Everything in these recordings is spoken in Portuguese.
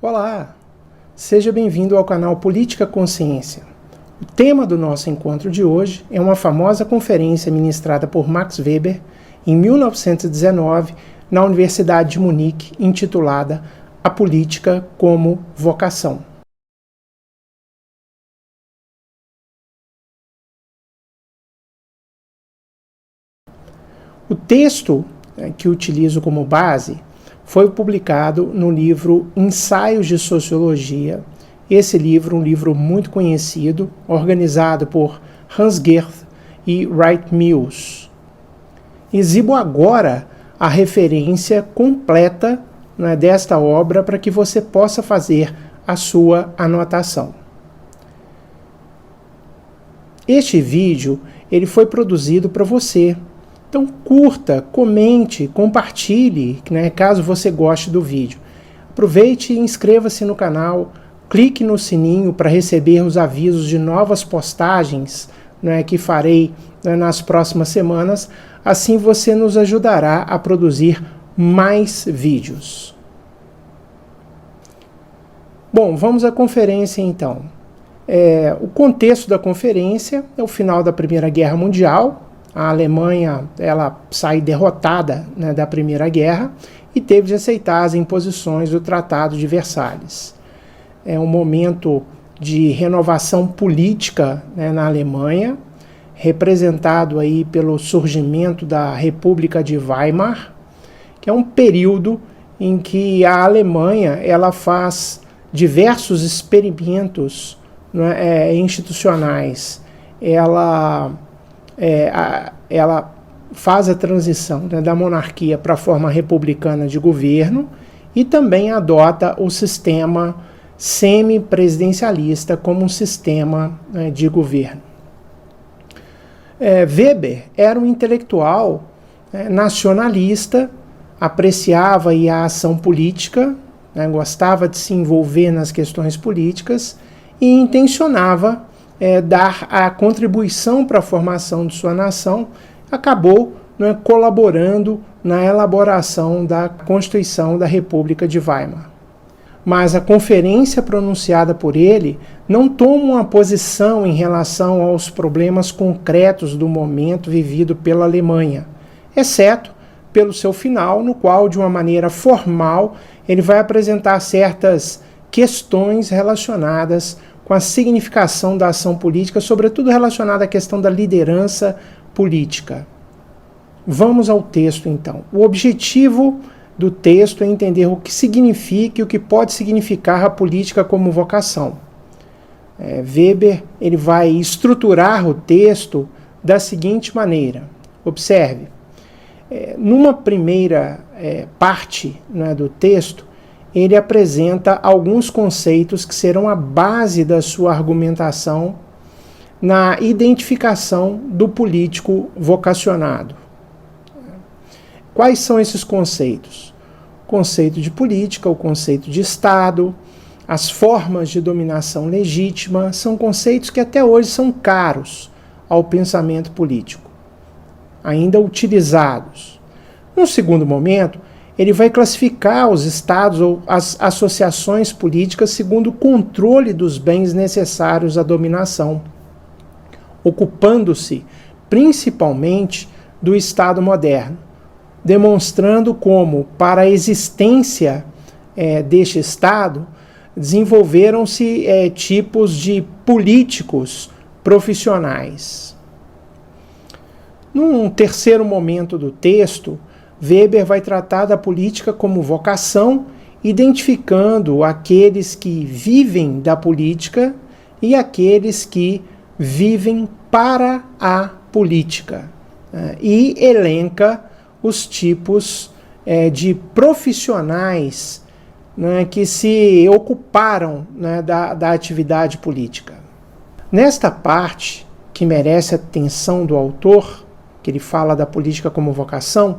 Olá, seja bem-vindo ao canal Política Consciência. O tema do nosso encontro de hoje é uma famosa conferência ministrada por Max Weber em 1919 na Universidade de Munique, intitulada A Política como Vocação. O texto que utilizo como base foi publicado no livro Ensaios de Sociologia. Esse livro, um livro muito conhecido, organizado por Hans Gerth e Wright Mills. Exibo agora a referência completa desta obra para que você possa fazer a sua anotação. Este vídeo ele foi produzido para você. Então curta, comente, compartilhe, caso você goste do vídeo. Aproveite e inscreva-se no canal, clique no sininho para receber os avisos de novas postagens que farei nas próximas semanas. Assim você nos ajudará a produzir mais vídeos. Bom, vamos à conferência então. O contexto da conferência é o final da Primeira Guerra Mundial. A Alemanha ela sai derrotada da Primeira Guerra e teve de aceitar as imposições do Tratado de Versalhes. É um momento de renovação política na Alemanha, representado aí pelo surgimento da República de Weimar, que é um período em que a Alemanha ela faz diversos experimentos institucionais. Ela faz a transição da monarquia para a forma republicana de governo e também adota o sistema semipresidencialista como um sistema de governo. Weber era um intelectual nacionalista, apreciava a ação política, gostava de se envolver nas questões políticas e intencionava dar a contribuição para a formação de sua nação, acabou colaborando na elaboração da Constituição da República de Weimar. Mas a conferência pronunciada por ele não toma uma posição em relação aos problemas concretos do momento vivido pela Alemanha, exceto pelo seu final, no qual, de uma maneira formal, ele vai apresentar certas questões relacionadas com a significação da ação política, sobretudo relacionada à questão da liderança política. Vamos ao texto, então. O objetivo do texto é entender o que significa e o que pode significar a política como vocação. Weber ele vai estruturar o texto da seguinte maneira. Observe, numa primeira parte do texto, ele apresenta alguns conceitos que serão a base da sua argumentação na identificação do político vocacionado. Quais são esses conceitos? O conceito de política, o conceito de Estado, as formas de dominação legítima, são conceitos que até hoje são caros ao pensamento político, ainda utilizados. Num segundo momento, ele vai classificar os estados ou as associações políticas segundo o controle dos bens necessários à dominação, ocupando-se principalmente do Estado moderno, demonstrando como, para a existência deste Estado, desenvolveram-se tipos de políticos profissionais. Num terceiro momento do texto, Weber vai tratar da política como vocação, identificando aqueles que vivem da política e aqueles que vivem para a política. E elenca os tipos de profissionais que se ocuparam da atividade política. Nesta parte, que merece a atenção do autor, que ele fala da política como vocação,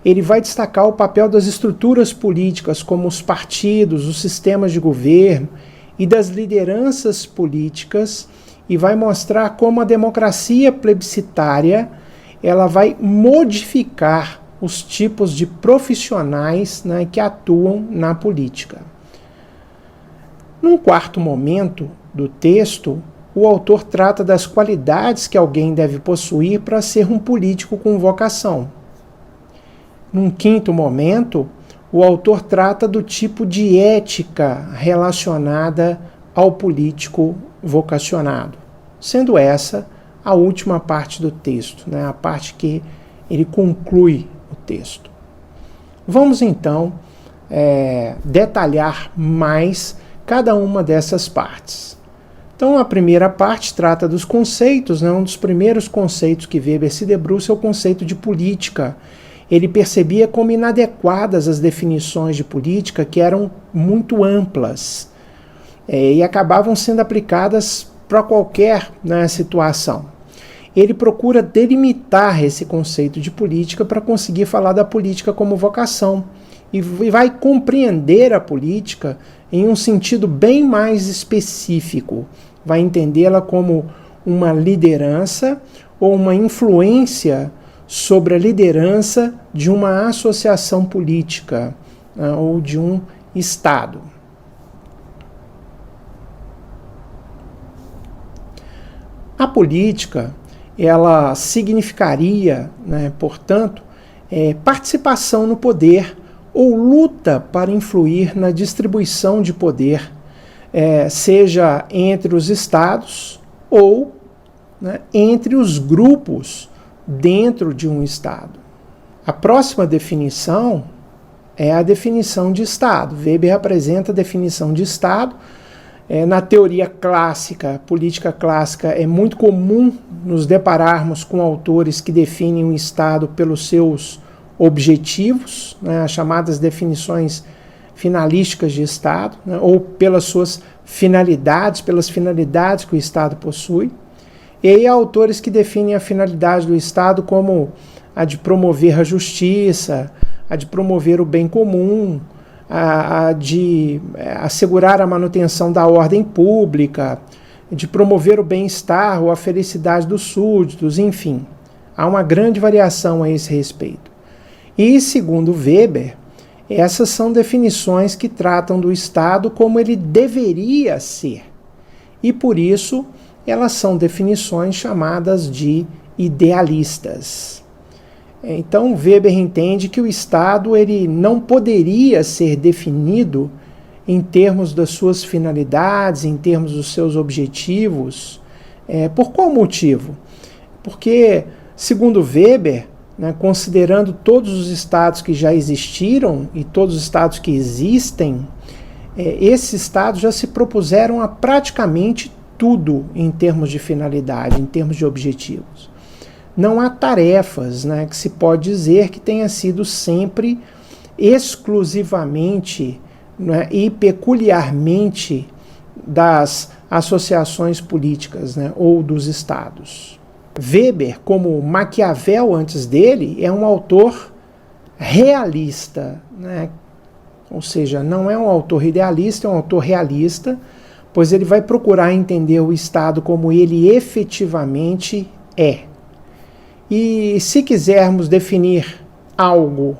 ele vai destacar o papel das estruturas políticas, como os partidos, os sistemas de governo e das lideranças políticas, e vai mostrar como a democracia plebiscitária ela vai modificar os tipos de profissionais que atuam na política. Num quarto momento do texto, o autor trata das qualidades que alguém deve possuir para ser um político com vocação. Num quinto momento, o autor trata do tipo de ética relacionada ao político vocacionado, sendo essa a última parte do texto, né? A parte que ele conclui o texto. Vamos então detalhar mais cada uma dessas partes. Então, a primeira parte trata dos conceitos, né? Um dos primeiros conceitos que Weber se debruça é o conceito de política. Ele percebia como inadequadas as definições de política, que eram muito amplas e acabavam sendo aplicadas para qualquer, né, situação. Ele procura delimitar esse conceito de política para conseguir falar da política como vocação e vai compreender a política em um sentido bem mais específico. Vai entendê-la como uma liderança ou uma influência sobre a liderança de uma associação política, né, ou de um Estado. A política, ela significaria, né, portanto, participação no poder ou luta para influir na distribuição de poder, seja entre os estados ou, né, entre os grupos dentro de um estado. A próxima definição é a definição de estado. Weber apresenta a definição de estado. Na teoria clássica, política clássica, é muito comum nos depararmos com autores que definem o estado pelos seus objetivos, né, as chamadas definições finalísticas de estado, né, ou pelas suas finalidades, pelas finalidades que o estado possui. E aí há autores que definem a finalidade do Estado como a de promover a justiça, a de promover o bem comum, a de assegurar a manutenção da ordem pública, de promover o bem-estar ou a felicidade dos súditos, enfim. Há uma grande variação a esse respeito. E, segundo Weber, essas são definições que tratam do Estado como ele deveria ser. E, por isso, elas são definições chamadas de idealistas. Então, Weber entende que o Estado ele não poderia ser definido em termos das suas finalidades, em termos dos seus objetivos. Por qual motivo? Porque, segundo Weber, né, considerando todos os estados que já existiram e todos os estados que existem, esses estados já se propuseram a praticamente tudo em termos de finalidade, em termos de objetivos. Não há tarefas, né, que se pode dizer que tenha sido sempre exclusivamente, né, e peculiarmente das associações políticas, né, ou dos estados. Weber, como Maquiavel antes dele, é um autor realista, né, ou seja, não é um autor idealista, é um autor realista, pois ele vai procurar entender o Estado como ele efetivamente é. E se quisermos definir algo,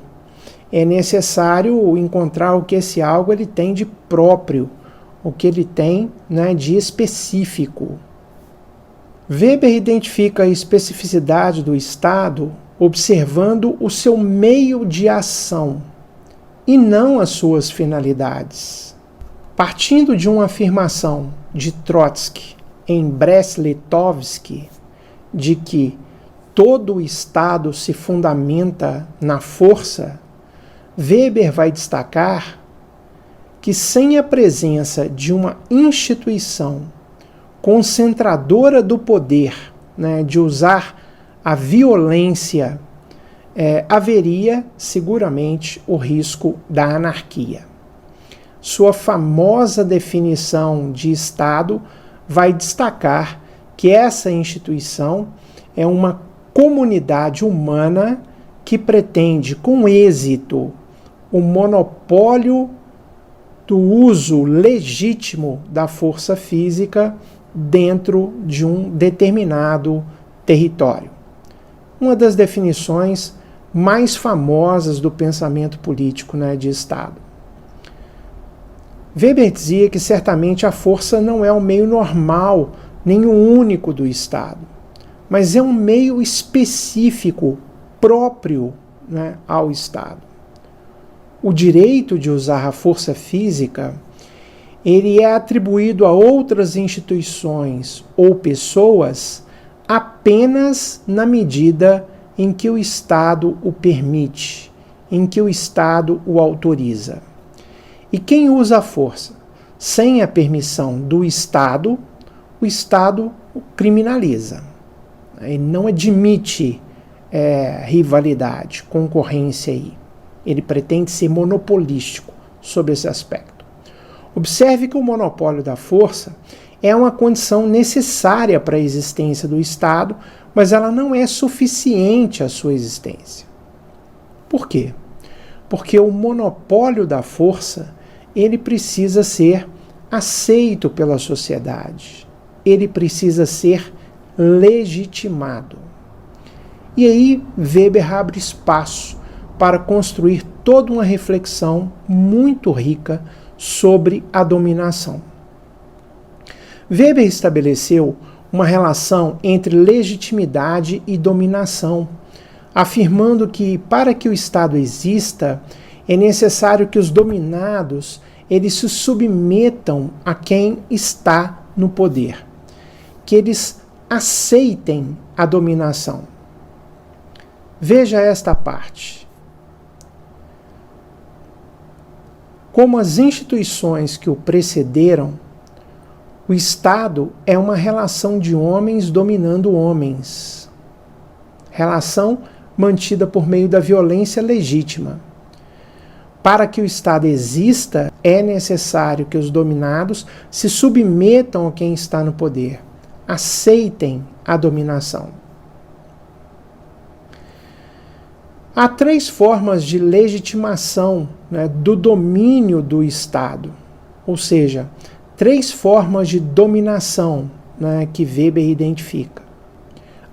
é necessário encontrar o que esse algo ele tem de próprio, o que ele tem, né, de específico. Weber identifica a especificidade do Estado observando o seu meio de ação e não as suas finalidades. Partindo de uma afirmação de Trotsky em Brest-Litovsk, de que todo o Estado se fundamenta na força, Weber vai destacar que sem a presença de uma instituição concentradora do poder, né, de usar a violência, haveria seguramente o risco da anarquia. Sua famosa definição de Estado vai destacar que essa instituição é uma comunidade humana que pretende, com êxito, o monopólio do uso legítimo da força física dentro de um determinado território. Uma das definições mais famosas do pensamento político, né, de Estado. Weber dizia que certamente a força não é o meio normal, nem o único do Estado, mas é um meio específico, próprio, né, ao Estado. O direito de usar a força física, ele é atribuído a outras instituições ou pessoas apenas na medida em que o Estado o permite, em que o Estado o autoriza. E quem usa a força sem a permissão do Estado, o Estado o criminaliza. Ele não admite rivalidade, concorrência aí. Ele pretende ser monopolístico sobre esse aspecto. Observe que o monopólio da força é uma condição necessária para a existência do Estado, mas ela não é suficiente à sua existência. Por quê? Porque o monopólio da força, ele precisa ser aceito pela sociedade. Ele precisa ser legitimado. E aí Weber abre espaço para construir toda uma reflexão muito rica sobre a dominação. Weber estabeleceu uma relação entre legitimidade e dominação, afirmando que para que o Estado exista, é necessário que os dominados eles se submetam a quem está no poder, que eles aceitem a dominação. Veja esta parte. Como as instituições que o precederam, o Estado é uma relação de homens dominando homens. Relação mantida por meio da violência legítima. Para que o Estado exista, é necessário que os dominados se submetam a quem está no poder, aceitem a dominação. Há 3 formas de legitimação, né, do domínio do Estado, ou seja, 3 formas de dominação, né, que Weber identifica.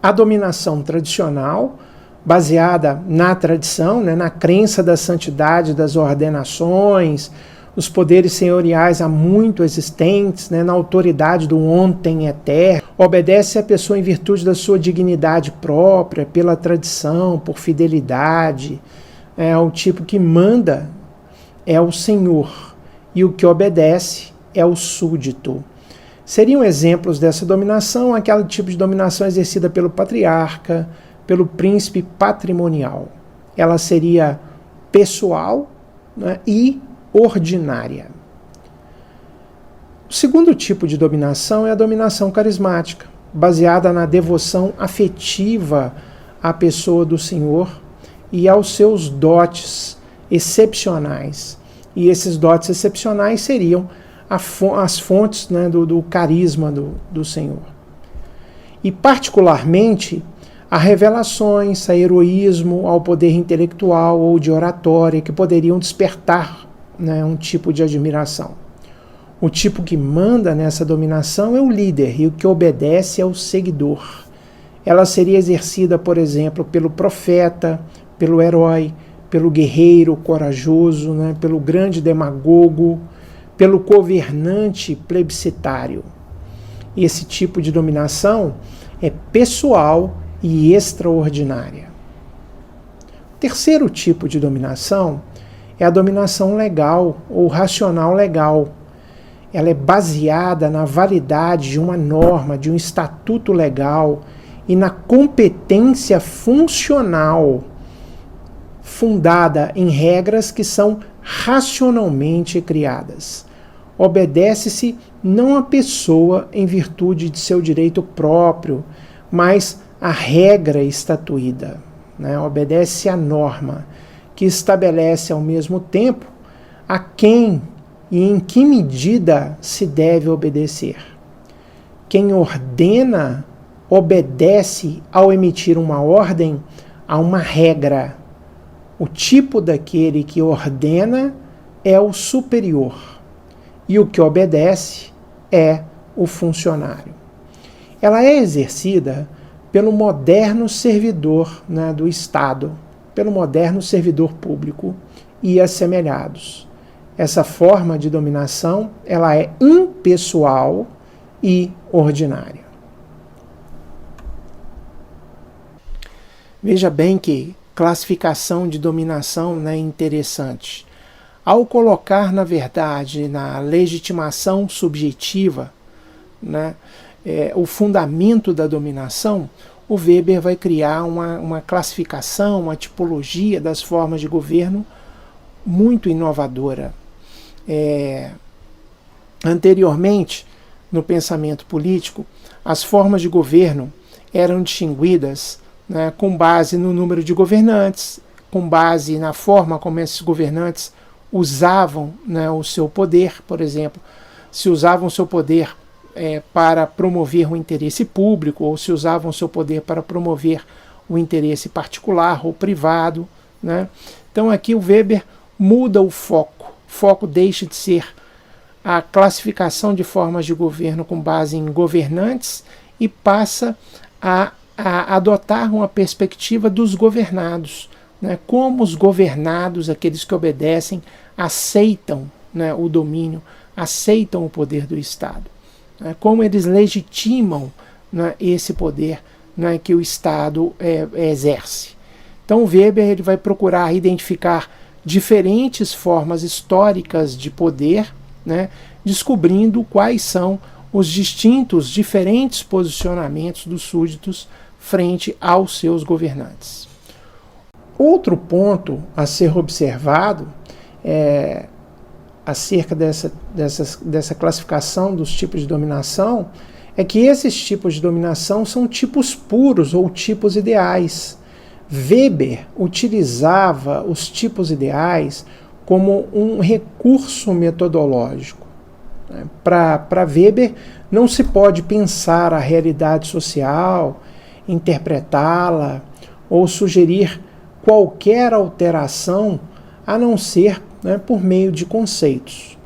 A dominação tradicional, baseada na tradição, né, na crença da santidade das ordenações, os poderes senhoriais há muito existentes, né, na autoridade do ontem eterno, obedece à pessoa em virtude da sua dignidade própria, pela tradição, por fidelidade. O tipo que manda é o senhor, e o que obedece é o súdito. Seriam exemplos dessa dominação aquele tipo de dominação exercida pelo patriarca, pelo príncipe patrimonial. Ela seria pessoal, né, e ordinária. O segundo tipo de dominação é a dominação carismática, baseada na devoção afetiva à pessoa do Senhor e aos seus dotes excepcionais. E esses dotes excepcionais seriam as fontes, né, do carisma do Senhor. E particularmente a revelações, a heroísmo, ao poder intelectual ou de oratória que poderiam despertar, né, um tipo de admiração. O tipo que manda nessa dominação é o líder e o que obedece é o seguidor. Ela seria exercida, por exemplo, pelo profeta, pelo herói, pelo guerreiro corajoso, né, pelo grande demagogo, pelo governante plebiscitário. E esse tipo de dominação é pessoal e extraordinária. O terceiro tipo de dominação é a dominação legal ou racional legal. Ela é baseada na validade de uma norma, de um estatuto legal e na competência funcional fundada em regras que são racionalmente criadas. Obedece-se não à pessoa em virtude de seu direito próprio, mas à regra estatuída, né? Obedece à norma, que estabelece ao mesmo tempo a quem e em que medida se deve obedecer. Quem ordena obedece ao emitir uma ordem a uma regra. O tipo daquele que ordena é o superior e o que obedece é o funcionário. Ela é exercida pelo moderno servidor, né, do Estado, pelo moderno servidor público e assemelhados. essa forma de dominação, ela é impessoal e ordinária. Veja bem que classificação de dominação, né, interessante. Ao colocar, na verdade, na legitimação subjetiva, né, o fundamento da dominação, o Weber vai criar uma classificação, uma tipologia das formas de governo muito inovadora. Anteriormente, no pensamento político, as formas de governo eram distinguidas, né, com base no número de governantes, com base na forma como esses governantes usavam, né, o seu poder. Por exemplo, se usavam o seu poder para promover o interesse público, ou se usavam o seu poder para promover o interesse particular ou privado, né? Então aqui o Weber muda o foco. O foco deixa de ser a classificação de formas de governo com base em governantes e passa a adotar uma perspectiva dos governados, né? Como os governados, aqueles que obedecem, aceitam, né, o domínio, aceitam o poder do Estado. Como eles legitimam, né, esse poder, né, que o Estado exerce. Então o Weber ele vai procurar identificar diferentes formas históricas de poder, né, descobrindo quais são os distintos, diferentes posicionamentos dos súditos frente aos seus governantes. Outro ponto a ser observado acerca dessa classificação dos tipos de dominação é que esses tipos de dominação são tipos puros ou tipos ideais. Weber utilizava os tipos ideais como um recurso metodológico. Para Weber, não se pode pensar a realidade social, interpretá-la ou sugerir qualquer alteração a não ser, né, por meio de conceitos.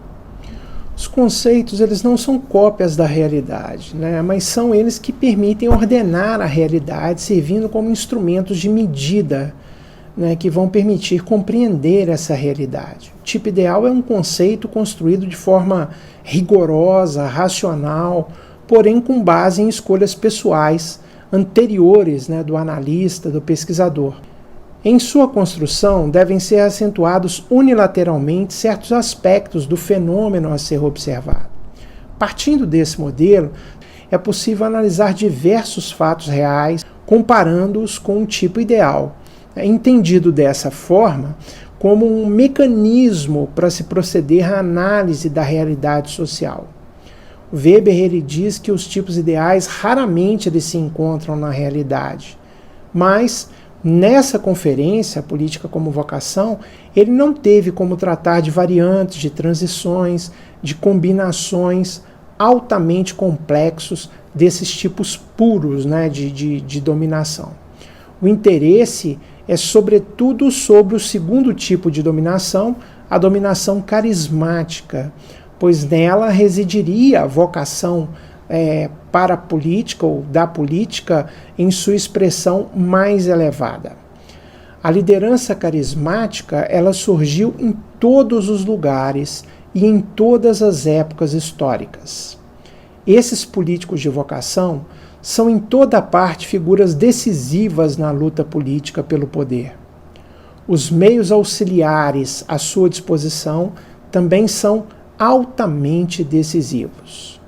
Os conceitos eles não são cópias da realidade, né, mas são eles que permitem ordenar a realidade, servindo como instrumentos de medida, né, que vão permitir compreender essa realidade. O tipo ideal é um conceito construído de forma rigorosa, racional, porém com base em escolhas pessoais anteriores, né, do analista, do pesquisador. Em sua construção, devem ser acentuados unilateralmente certos aspectos do fenômeno a ser observado. Partindo desse modelo, é possível analisar diversos fatos reais, comparando-os com o tipo ideal, entendido dessa forma como um mecanismo para se proceder à análise da realidade social. Weber ele diz que os tipos ideais raramente eles se encontram na realidade, mas nessa conferência, Política como Vocação, ele não teve como tratar de variantes, de transições, de combinações altamente complexos desses tipos puros, né, de dominação. O interesse é sobretudo sobre o segundo tipo de dominação, a dominação carismática, pois nela residiria a vocação para a política ou da política em sua expressão mais elevada. A liderança carismática ela surgiu em todos os lugares e em todas as épocas históricas. Esses políticos de vocação são em toda parte figuras decisivas na luta política pelo poder. Os meios auxiliares à sua disposição também são altamente decisivos.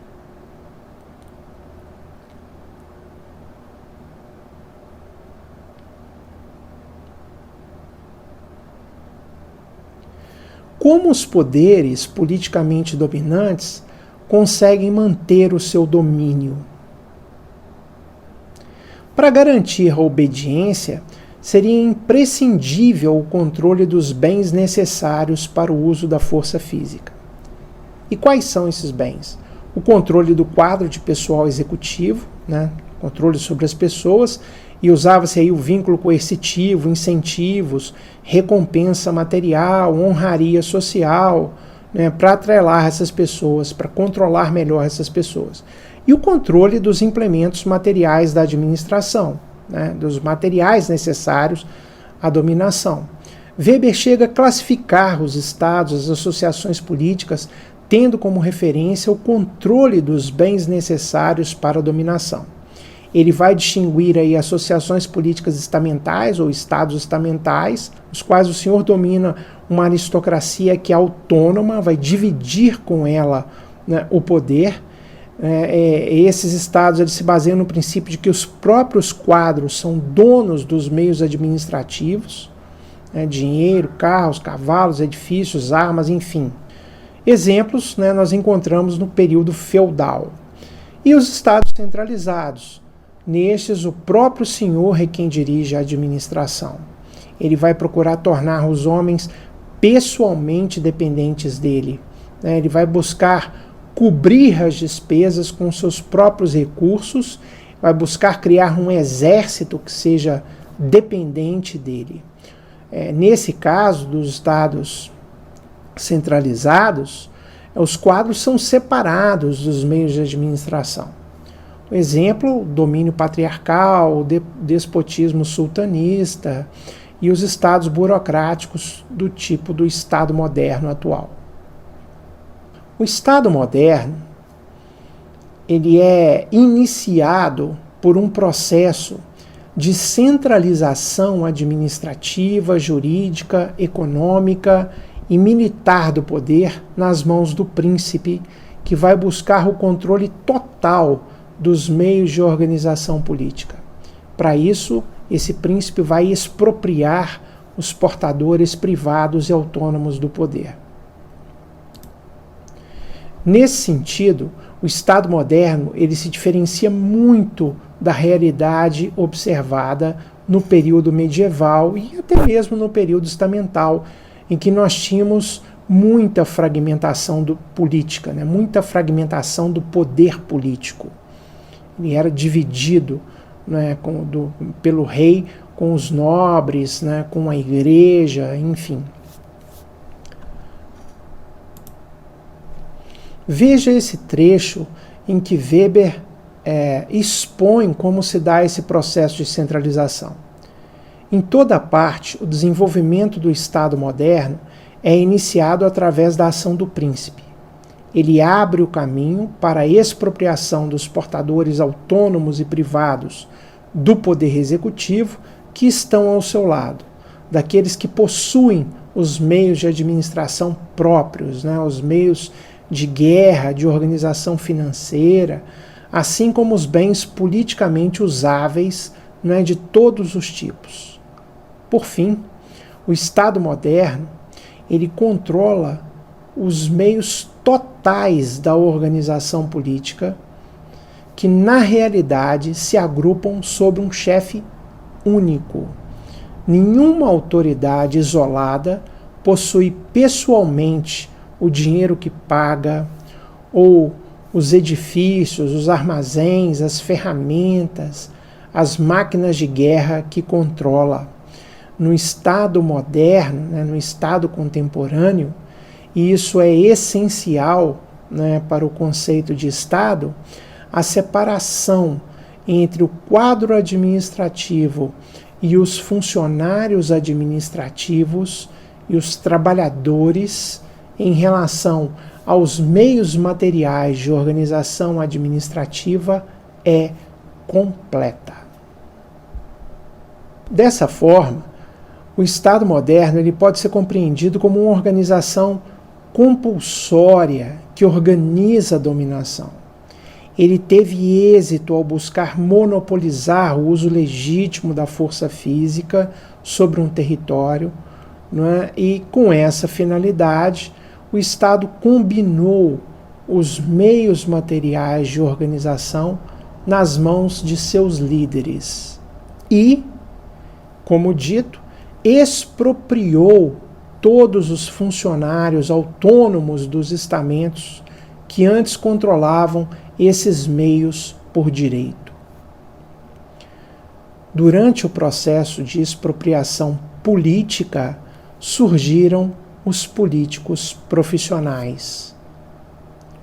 Como os poderes politicamente dominantes conseguem manter o seu domínio? Para garantir a obediência, seria imprescindível o controle dos bens necessários para o uso da força física. E quais são esses bens? O controle do quadro de pessoal executivo, né? Controle sobre as pessoas, e usava-se aí o vínculo coercitivo, incentivos, recompensa material, honraria social, né, para atrelar essas pessoas, para controlar melhor essas pessoas. E o controle dos implementos materiais da administração, né, dos materiais necessários à dominação. Weber chega a classificar os estados, as associações políticas, tendo como referência o controle dos bens necessários para a dominação. Ele vai distinguir aí associações políticas estamentais ou estados estamentais, os quais o senhor domina uma aristocracia que é autônoma, vai dividir com ela, né, o poder. Esses estados eles se baseiam no princípio de que os próprios quadros são donos dos meios administrativos, né, dinheiro, carros, cavalos, edifícios, armas, enfim. Exemplos, né, nós encontramos no período feudal. E os estados centralizados. Nestes, o próprio senhor é quem dirige a administração. Ele vai procurar tornar os homens pessoalmente dependentes dele, né? Ele vai buscar cobrir as despesas com seus próprios recursos, vai buscar criar um exército que seja dependente dele. Nesse caso dos estados centralizados, os quadros são separados dos meios de administração. Exemplo, o domínio patriarcal, o despotismo sultanista e os estados burocráticos do tipo do Estado moderno atual. O Estado moderno, ele é iniciado por um processo de centralização administrativa, jurídica, econômica e militar do poder nas mãos do príncipe, que vai buscar o controle total dos meios de organização política. Para isso, esse príncipe vai expropriar os portadores privados e autônomos do poder. Nesse sentido, o Estado moderno ele se diferencia muito da realidade observada no período medieval e até mesmo no período estamental, em que nós tínhamos muita fragmentação política, né? Muita fragmentação do poder político. Ele era dividido, né, pelo rei com os nobres, né, com a igreja, enfim. Veja esse trecho em que Weber expõe como se dá esse processo de centralização. Em toda parte, o desenvolvimento do Estado moderno é iniciado através da ação do príncipe. Ele abre o caminho para a expropriação dos portadores autônomos e privados do poder executivo que estão ao seu lado, daqueles que possuem os meios de administração próprios, né, os meios de guerra, de organização financeira, assim como os bens politicamente usáveis, né, de todos os tipos. Por fim, o Estado moderno ele controla os meios totais da organização política, que na realidade se agrupam sob um chefe único. Nenhuma autoridade isolada possui pessoalmente o dinheiro que paga, ou os edifícios, os armazéns, as ferramentas, as máquinas de guerra que controla. No Estado moderno, né, no Estado contemporâneo, e isso é essencial, né, para o conceito de Estado, a separação entre o quadro administrativo e os funcionários administrativos e os trabalhadores em relação aos meios materiais de organização administrativa é completa. Dessa forma, o Estado moderno ele pode ser compreendido como uma organização compulsória que organiza a dominação. Ele teve êxito ao buscar monopolizar o uso legítimo da força física sobre um território, não é? E com essa finalidade, o Estado combinou os meios materiais de organização nas mãos de seus líderes e, como dito, expropriou todos os funcionários autônomos dos estamentos que antes controlavam esses meios por direito. Durante o processo de expropriação política, surgiram os políticos profissionais,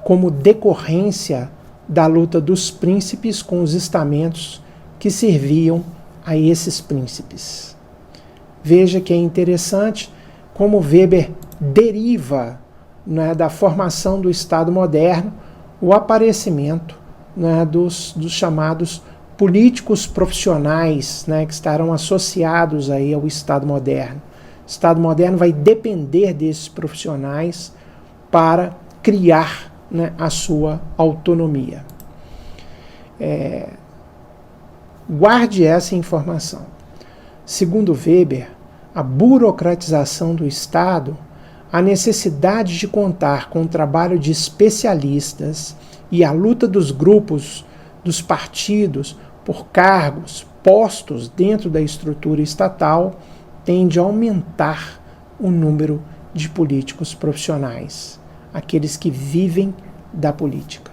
como decorrência da luta dos príncipes com os estamentos que serviam a esses príncipes. Veja que é interessante como Weber deriva, né, da formação do Estado moderno o aparecimento, né, dos chamados políticos profissionais, né, que estarão associados aí ao Estado moderno. O Estado moderno vai depender desses profissionais para criar, né, a sua autonomia. Guarde essa informação. Segundo Weber, a burocratização do Estado, a necessidade de contar com o trabalho de especialistas e a luta dos grupos, dos partidos, por cargos, postos dentro da estrutura estatal, tende a aumentar o número de políticos profissionais, aqueles que vivem da política.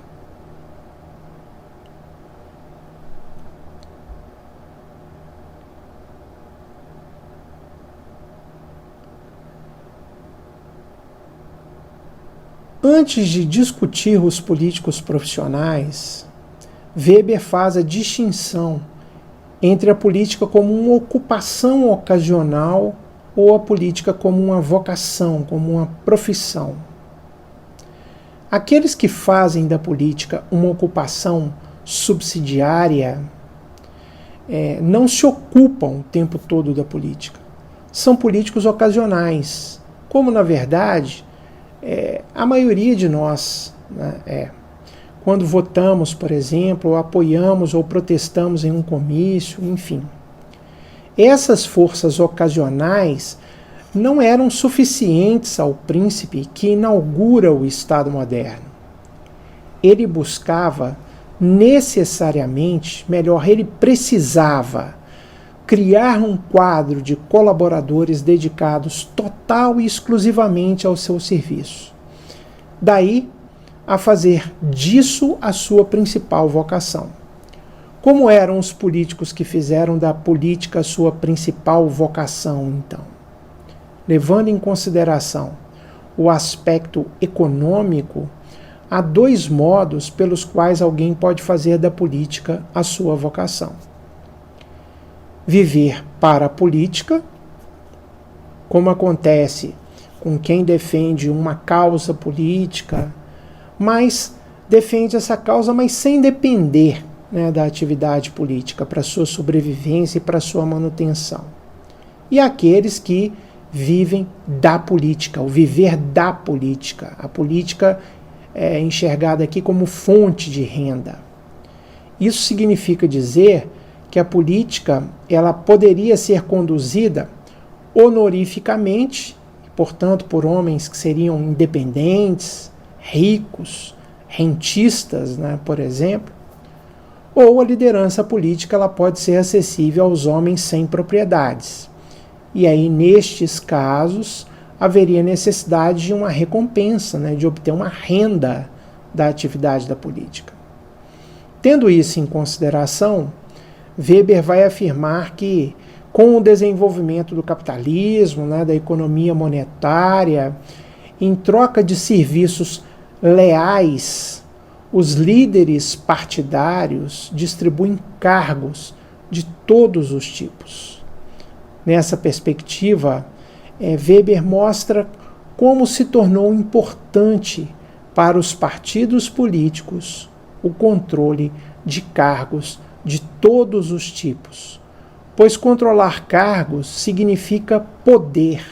Antes de discutir os políticos profissionais, Weber faz a distinção entre a política como uma ocupação ocasional ou a política como uma vocação, como uma profissão. Aqueles que fazem da política uma ocupação subsidiária não se ocupam o tempo todo da política. São políticos ocasionais, como na verdade a maioria de nós, né, quando votamos, por exemplo, ou apoiamos ou protestamos em um comício, enfim. Essas forças ocasionais não eram suficientes ao príncipe que inaugura o Estado moderno. Ele buscava necessariamente, melhor, ele precisava criar um quadro de colaboradores dedicados total e exclusivamente ao seu serviço. Daí a fazer disso a sua principal vocação. Como eram os políticos que fizeram da política a sua principal vocação, então? Levando em consideração o aspecto econômico, há dois modos pelos quais alguém pode fazer da política a sua vocação. Viver para a política, como acontece com quem defende uma causa política, mas defende essa causa, mas sem depender, né, da atividade política para sua sobrevivência e para sua manutenção. E aqueles que vivem da política, o viver da política. A política é enxergada aqui como fonte de renda. Isso significa dizer que a política ela poderia ser conduzida honorificamente, portanto por homens que seriam independentes, ricos, rentistas, né, por exemplo, ou a liderança política ela pode ser acessível aos homens sem propriedades. E aí, nestes casos, haveria necessidade de uma recompensa, né, de obter uma renda da atividade da política. Tendo isso em consideração, Weber vai afirmar que, com o desenvolvimento do capitalismo, né, da economia monetária, em troca de serviços leais, os líderes partidários distribuem cargos de todos os tipos. Nessa perspectiva, Weber mostra como se tornou importante para os partidos políticos o controle de cargos de todos os tipos, pois controlar cargos significa poder,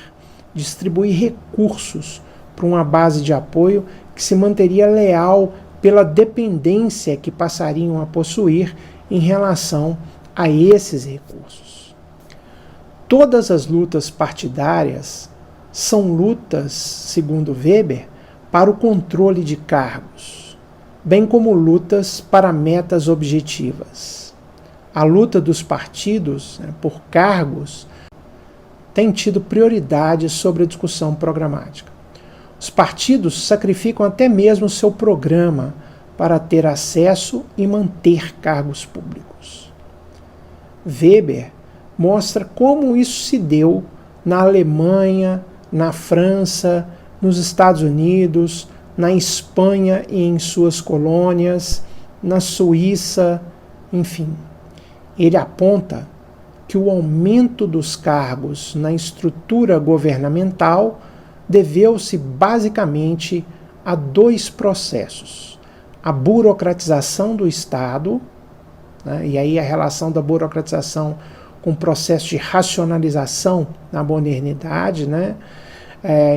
distribuir recursos para uma base de apoio que se manteria leal pela dependência que passariam a possuir em relação a esses recursos. Todas as lutas partidárias são lutas, segundo Weber, para o controle de cargos, bem como lutas para metas objetivas. A luta dos partidos, né, por cargos tem tido prioridade sobre a discussão programática. Os partidos sacrificam até mesmo o seu programa para ter acesso e manter cargos públicos. Weber mostra como isso se deu na Alemanha, na França, nos Estados Unidos, na Espanha e em suas colônias, na Suíça, enfim. Ele aponta que o aumento dos cargos na estrutura governamental deveu-se basicamente a dois processos: a burocratização do Estado, né, e aí a relação da burocratização com o processo de racionalização na modernidade, né?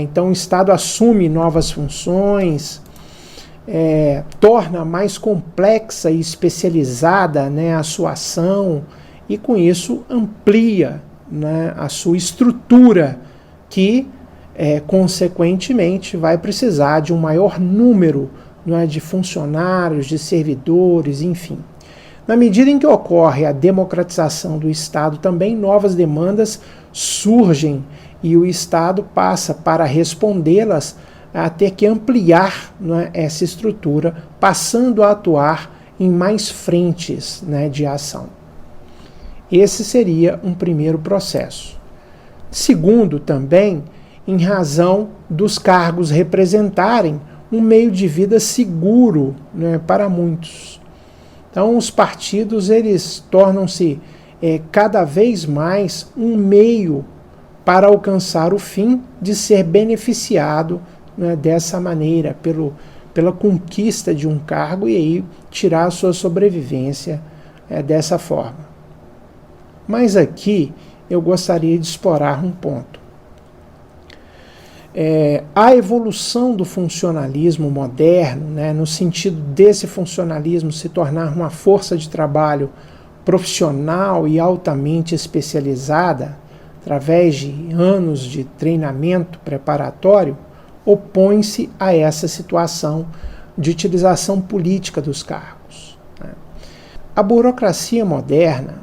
Então o Estado assume novas funções, torna mais complexa e especializada, né, a sua ação, e com isso amplia, né, a sua estrutura, que consequentemente vai precisar de um maior número, né, de funcionários, de servidores, enfim. Na medida em que ocorre a democratização do Estado, também novas demandas surgem e o Estado passa, para respondê-las, a ter que ampliar, né, essa estrutura, passando a atuar em mais frentes, né, de ação. Esse seria um primeiro processo. Segundo, também, em razão dos cargos representarem um meio de vida seguro, né, para muitos. Então, os partidos eles tornam-se cada vez mais um meio para alcançar o fim de ser beneficiado, né, dessa maneira, pela conquista de um cargo, e aí tirar a sua sobrevivência dessa forma. Mas aqui eu gostaria de explorar um ponto. A evolução do funcionalismo moderno, né, no sentido desse funcionalismo se tornar uma força de trabalho profissional e altamente especializada, através de anos de treinamento preparatório, opõe-se a essa situação de utilização política dos cargos, né? A burocracia moderna,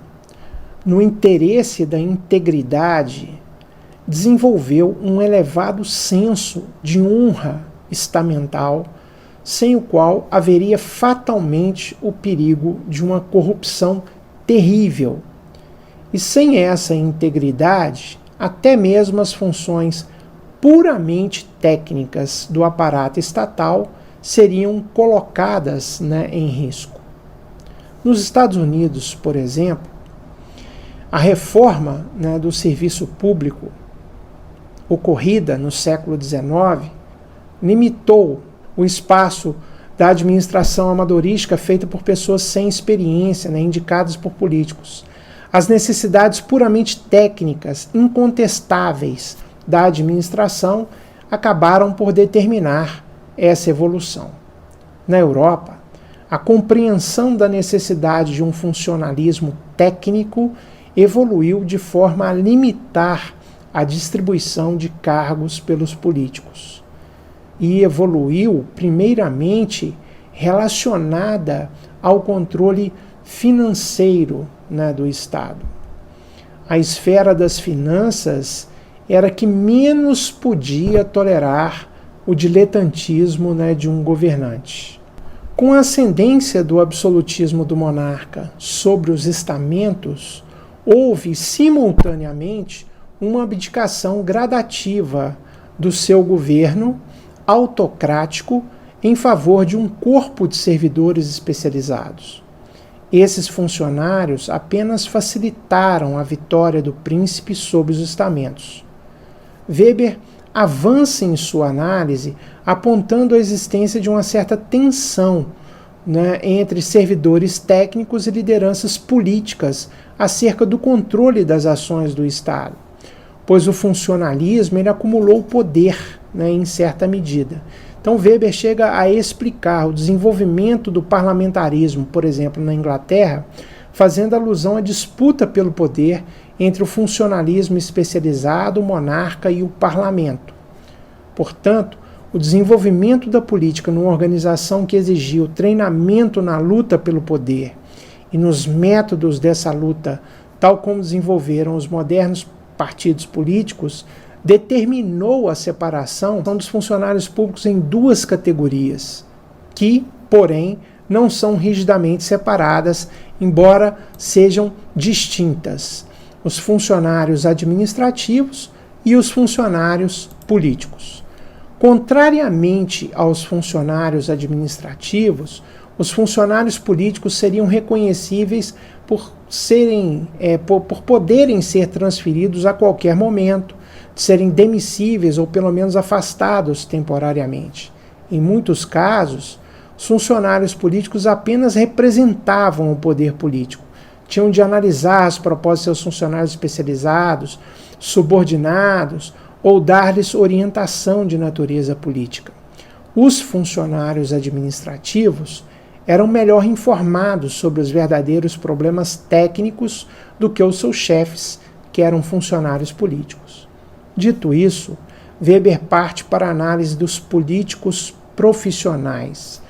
no interesse da integridade, desenvolveu um elevado senso de honra estamental, sem o qual haveria fatalmente o perigo de uma corrupção terrível. E sem essa integridade, até mesmo as funções puramente técnicas do aparato estatal seriam colocadas, né, em risco. Nos Estados Unidos, por exemplo, a reforma, né, do serviço público ocorrida no século XIX limitou o espaço da administração amadorística feita por pessoas sem experiência, né, indicadas por políticos. As necessidades puramente técnicas, incontestáveis da administração, acabaram por determinar essa evolução. Na Europa, a compreensão da necessidade de um funcionalismo técnico evoluiu de forma a limitar a distribuição de cargos pelos políticos. E evoluiu, primeiramente, relacionada ao controle financeiro, né, do Estado. A esfera das finanças era que menos podia tolerar o diletantismo, né, de um governante. Com a ascendência do absolutismo do monarca sobre os estamentos, houve simultaneamente uma abdicação gradativa do seu governo autocrático em favor de um corpo de servidores especializados. Esses funcionários apenas facilitaram a vitória do príncipe sobre os estamentos. Weber avança em sua análise apontando a existência de uma certa tensão, né, entre servidores técnicos e lideranças políticas acerca do controle das ações do Estado, pois o funcionalismo ele acumulou poder, né, em certa medida. Então Weber chega a explicar o desenvolvimento do parlamentarismo, por exemplo, na Inglaterra, fazendo alusão à disputa pelo poder entre o funcionalismo especializado, o monarca e o parlamento. Portanto, o desenvolvimento da política numa organização que exigiu treinamento na luta pelo poder e nos métodos dessa luta, tal como desenvolveram os modernos partidos políticos, determinou a separação dos funcionários públicos em duas categorias, que, porém, não são rigidamente separadas, embora sejam distintas: os funcionários administrativos e os funcionários políticos. Contrariamente aos funcionários administrativos, os funcionários políticos seriam reconhecíveis por poderem ser transferidos a qualquer momento, de serem demissíveis ou pelo menos afastados temporariamente. Em muitos casos, os funcionários políticos apenas representavam o poder político, tinham de analisar as propostas de seus funcionários especializados, subordinados, ou dar-lhes orientação de natureza política. Os funcionários administrativos eram melhor informados sobre os verdadeiros problemas técnicos do que os seus chefes, que eram funcionários políticos. Dito isso, Weber parte para a análise dos políticos profissionais.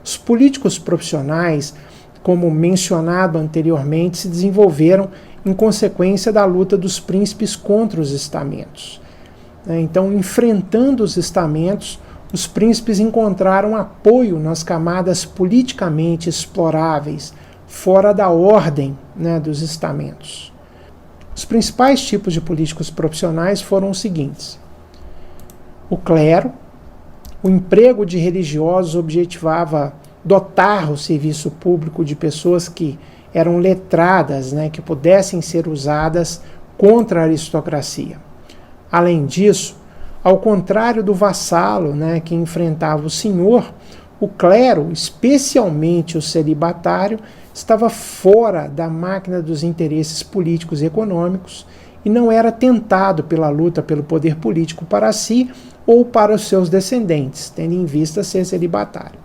Os políticos profissionais, como mencionado anteriormente, se desenvolveram em consequência da luta dos príncipes contra os estamentos. Então, enfrentando os estamentos, os príncipes encontraram apoio nas camadas politicamente exploráveis, fora da ordem, dos estamentos. Os principais tipos de políticos profissionais foram os seguintes: o clero. O emprego de religiosos objetivava dotar o serviço público de pessoas que eram letradas, que pudessem ser usadas contra a aristocracia. Além disso, ao contrário do vassalo, que enfrentava o senhor, o clero, especialmente o celibatário, estava fora da máquina dos interesses políticos e econômicos e não era tentado pela luta pelo poder político para si ou para os seus descendentes, tendo em vista ser celibatário.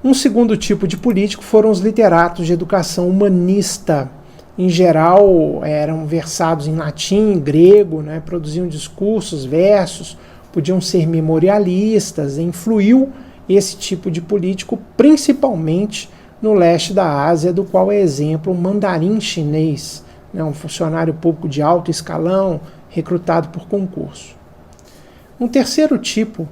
Um segundo tipo de político foram os literatos de educação humanista. Em geral, eram versados em latim, grego, produziam discursos, versos, podiam ser memorialistas. Influiu esse tipo de político principalmente no leste da Ásia, do qual é exemplo o mandarim chinês, um funcionário público de alto escalão, recrutado por concurso. Um terceiro tipo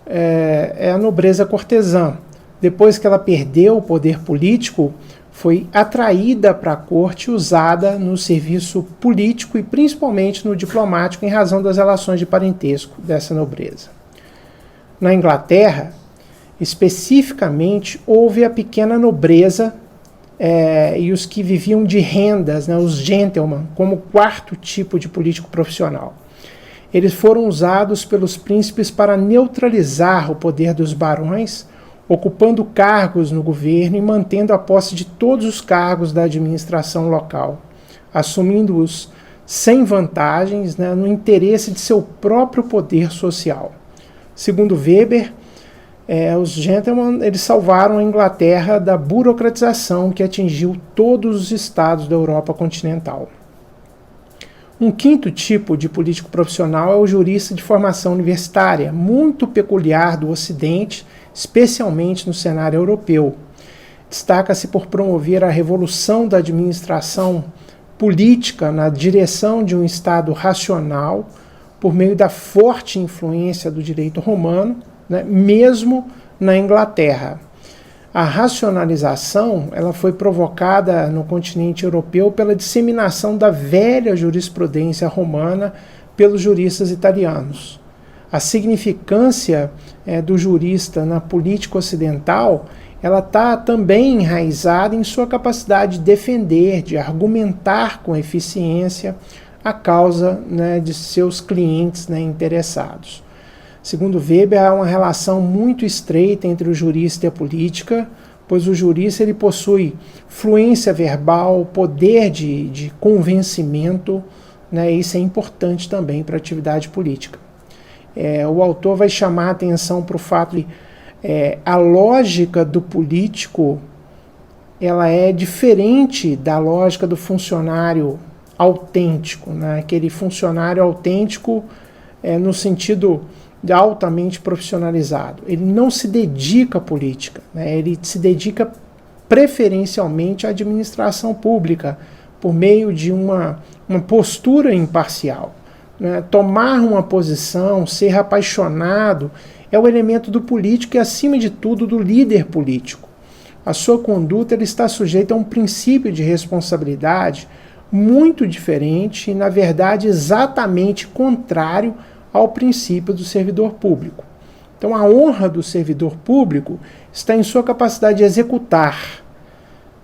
é a nobreza cortesã. Depois que ela perdeu o poder político, foi atraída para a corte e usada no serviço político e principalmente no diplomático em razão das relações de parentesco dessa nobreza. Na Inglaterra, especificamente, houve a pequena nobreza e os que viviam de rendas, os gentlemen, como quarto tipo de político profissional. Eles foram usados pelos príncipes para neutralizar o poder dos barões, ocupando cargos no governo e mantendo a posse de todos os cargos da administração local, assumindo-os sem vantagens, no interesse de seu próprio poder social. Segundo Weber, os gentlemen eles salvaram a Inglaterra da burocratização que atingiu todos os estados da Europa continental. Um quinto tipo de político profissional é o jurista de formação universitária, muito peculiar do Ocidente, especialmente no cenário europeu. Destaca-se por promover a revolução da administração política na direção de um Estado racional, por meio da forte influência do direito romano, mesmo na Inglaterra. A racionalização ela foi provocada no continente europeu pela disseminação da velha jurisprudência romana pelos juristas italianos. A significância do jurista na política ocidental ela está também enraizada em sua capacidade de defender, de argumentar com eficiência a causa de seus clientes interessados. Segundo Weber, há uma relação muito estreita entre o jurista e a política, pois o jurista ele possui fluência verbal, poder de convencimento, isso é importante também para a atividade política. O autor vai chamar a atenção para o fato de a lógica do político ela é diferente da lógica do funcionário autêntico, aquele funcionário autêntico no sentido de altamente profissionalizado. Ele não se dedica à política, ele se dedica preferencialmente à administração pública, por meio de uma postura imparcial. Tomar uma posição, ser apaixonado, é o elemento do político e, acima de tudo, do líder político. A sua conduta ele está sujeita a um princípio de responsabilidade muito diferente e, na verdade, exatamente contrário ao princípio do servidor público. Então, a honra do servidor público está em sua capacidade de executar,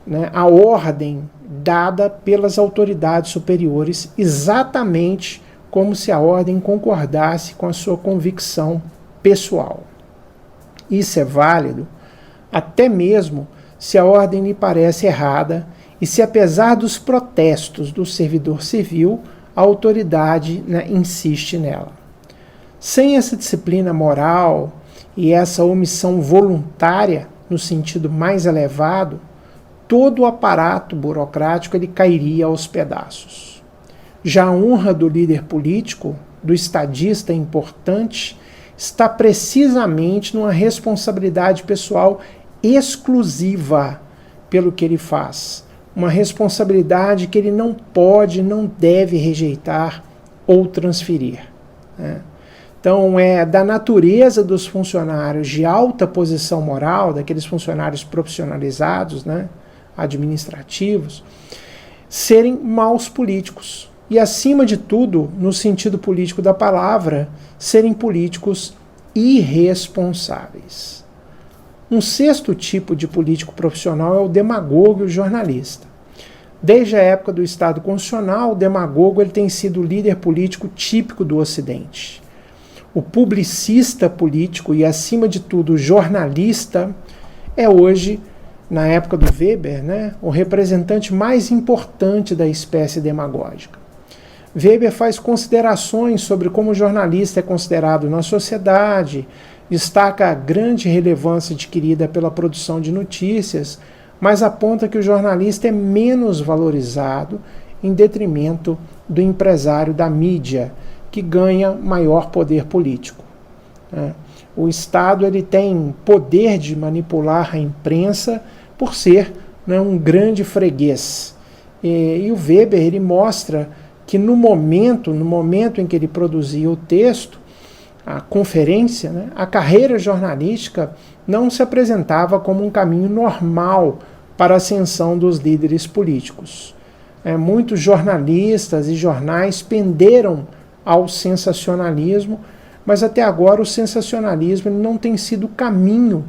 né, a ordem dada pelas autoridades superiores, exatamente como se a ordem concordasse com a sua convicção pessoal. Isso é válido até mesmo se a ordem lhe parece errada e se, apesar dos protestos do servidor civil, a autoridade, né, insiste nela. Sem essa disciplina moral e essa omissão voluntária, no sentido mais elevado, todo o aparato burocrático ele cairia aos pedaços. Já a honra do líder político, do estadista importante, está precisamente numa responsabilidade pessoal exclusiva pelo que ele faz. Uma responsabilidade que ele não pode, não deve rejeitar ou transferir, né? Então, é da natureza dos funcionários de alta posição moral, daqueles funcionários profissionalizados, né, administrativos, serem maus políticos. E, acima de tudo, no sentido político da palavra, serem políticos irresponsáveis. Um sexto tipo de político profissional é o demagogo e o jornalista. Desde a época do Estado Constitucional, o demagogo ele tem sido o líder político típico do Ocidente. O publicista político e, acima de tudo, o jornalista é hoje, na época do Weber, né, o representante mais importante da espécie demagógica. Weber faz considerações sobre como o jornalista é considerado na sociedade, destaca a grande relevância adquirida pela produção de notícias, mas aponta que o jornalista é menos valorizado em detrimento do empresário da mídia, que ganha maior poder político, né? O Estado ele tem poder de manipular a imprensa por ser, né, um grande freguês. E o Weber ele mostra que no momento em que ele produzia o texto, a conferência, né, a carreira jornalística não se apresentava como um caminho normal para a ascensão dos líderes políticos. Muitos jornalistas e jornais penderam ao sensacionalismo, mas até agora o sensacionalismo não tem sido o caminho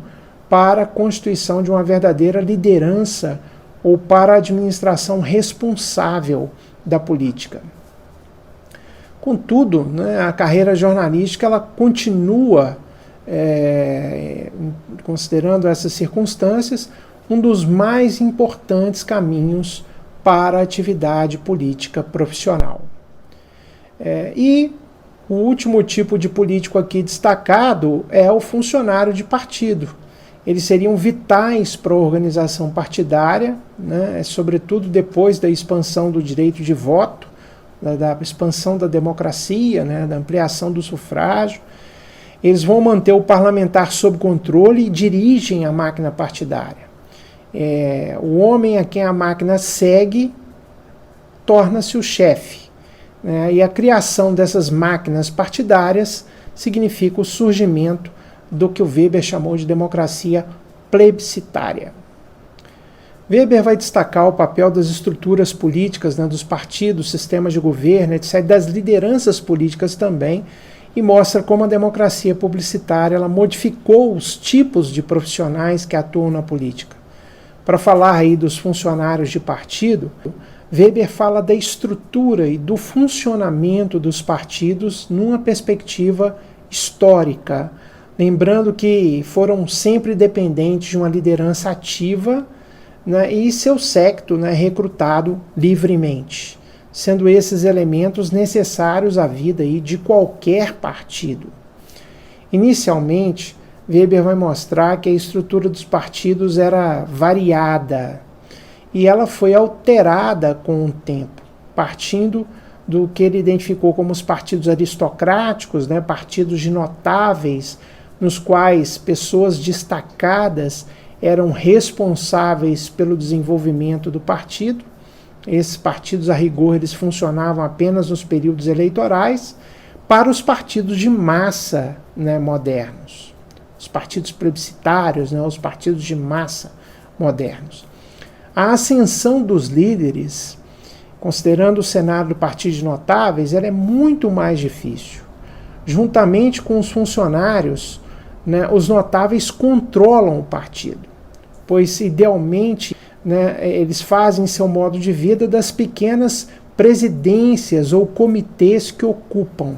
para a constituição de uma verdadeira liderança ou para a administração responsável da política. Contudo, né, a carreira jornalística ela continua, considerando essas circunstâncias, um dos mais importantes caminhos para a atividade política profissional. E o último tipo de político aqui destacado é o funcionário de partido. Eles seriam vitais para a organização partidária, né, sobretudo depois da expansão do direito de voto, da expansão da democracia, né, da ampliação do sufrágio. Eles vão manter o parlamentar sob controle e dirigem a máquina partidária. O homem a quem a máquina segue torna-se o chefe. E a criação dessas máquinas partidárias significa o surgimento do que o Weber chamou de democracia plebiscitária. Weber vai destacar o papel das estruturas políticas, né, dos partidos, sistemas de governo, etc., das lideranças políticas também, e mostra como a democracia publicitária ela modificou os tipos de profissionais que atuam na política. Para falar aí dos funcionários de partido, Weber fala da estrutura e do funcionamento dos partidos numa perspectiva histórica, lembrando que foram sempre dependentes de uma liderança ativa, né, e seu séquito, né, recrutado livremente, sendo esses elementos necessários à vida aí de qualquer partido. Inicialmente, Weber vai mostrar que a estrutura dos partidos era variada, e ela foi alterada com o tempo, partindo do que ele identificou como os partidos aristocráticos, né, partidos de notáveis, nos quais pessoas destacadas eram responsáveis pelo desenvolvimento do partido. Esses partidos, a rigor, eles funcionavam apenas nos períodos eleitorais, para os partidos de massa, né, modernos, os partidos plebiscitários, né, os partidos de massa modernos. A ascensão dos líderes, considerando o cenário do partido de notáveis, ela é muito mais difícil. Juntamente com os funcionários, né, os notáveis controlam o partido, pois idealmente, né, eles fazem seu modo de vida das pequenas presidências ou comitês que ocupam.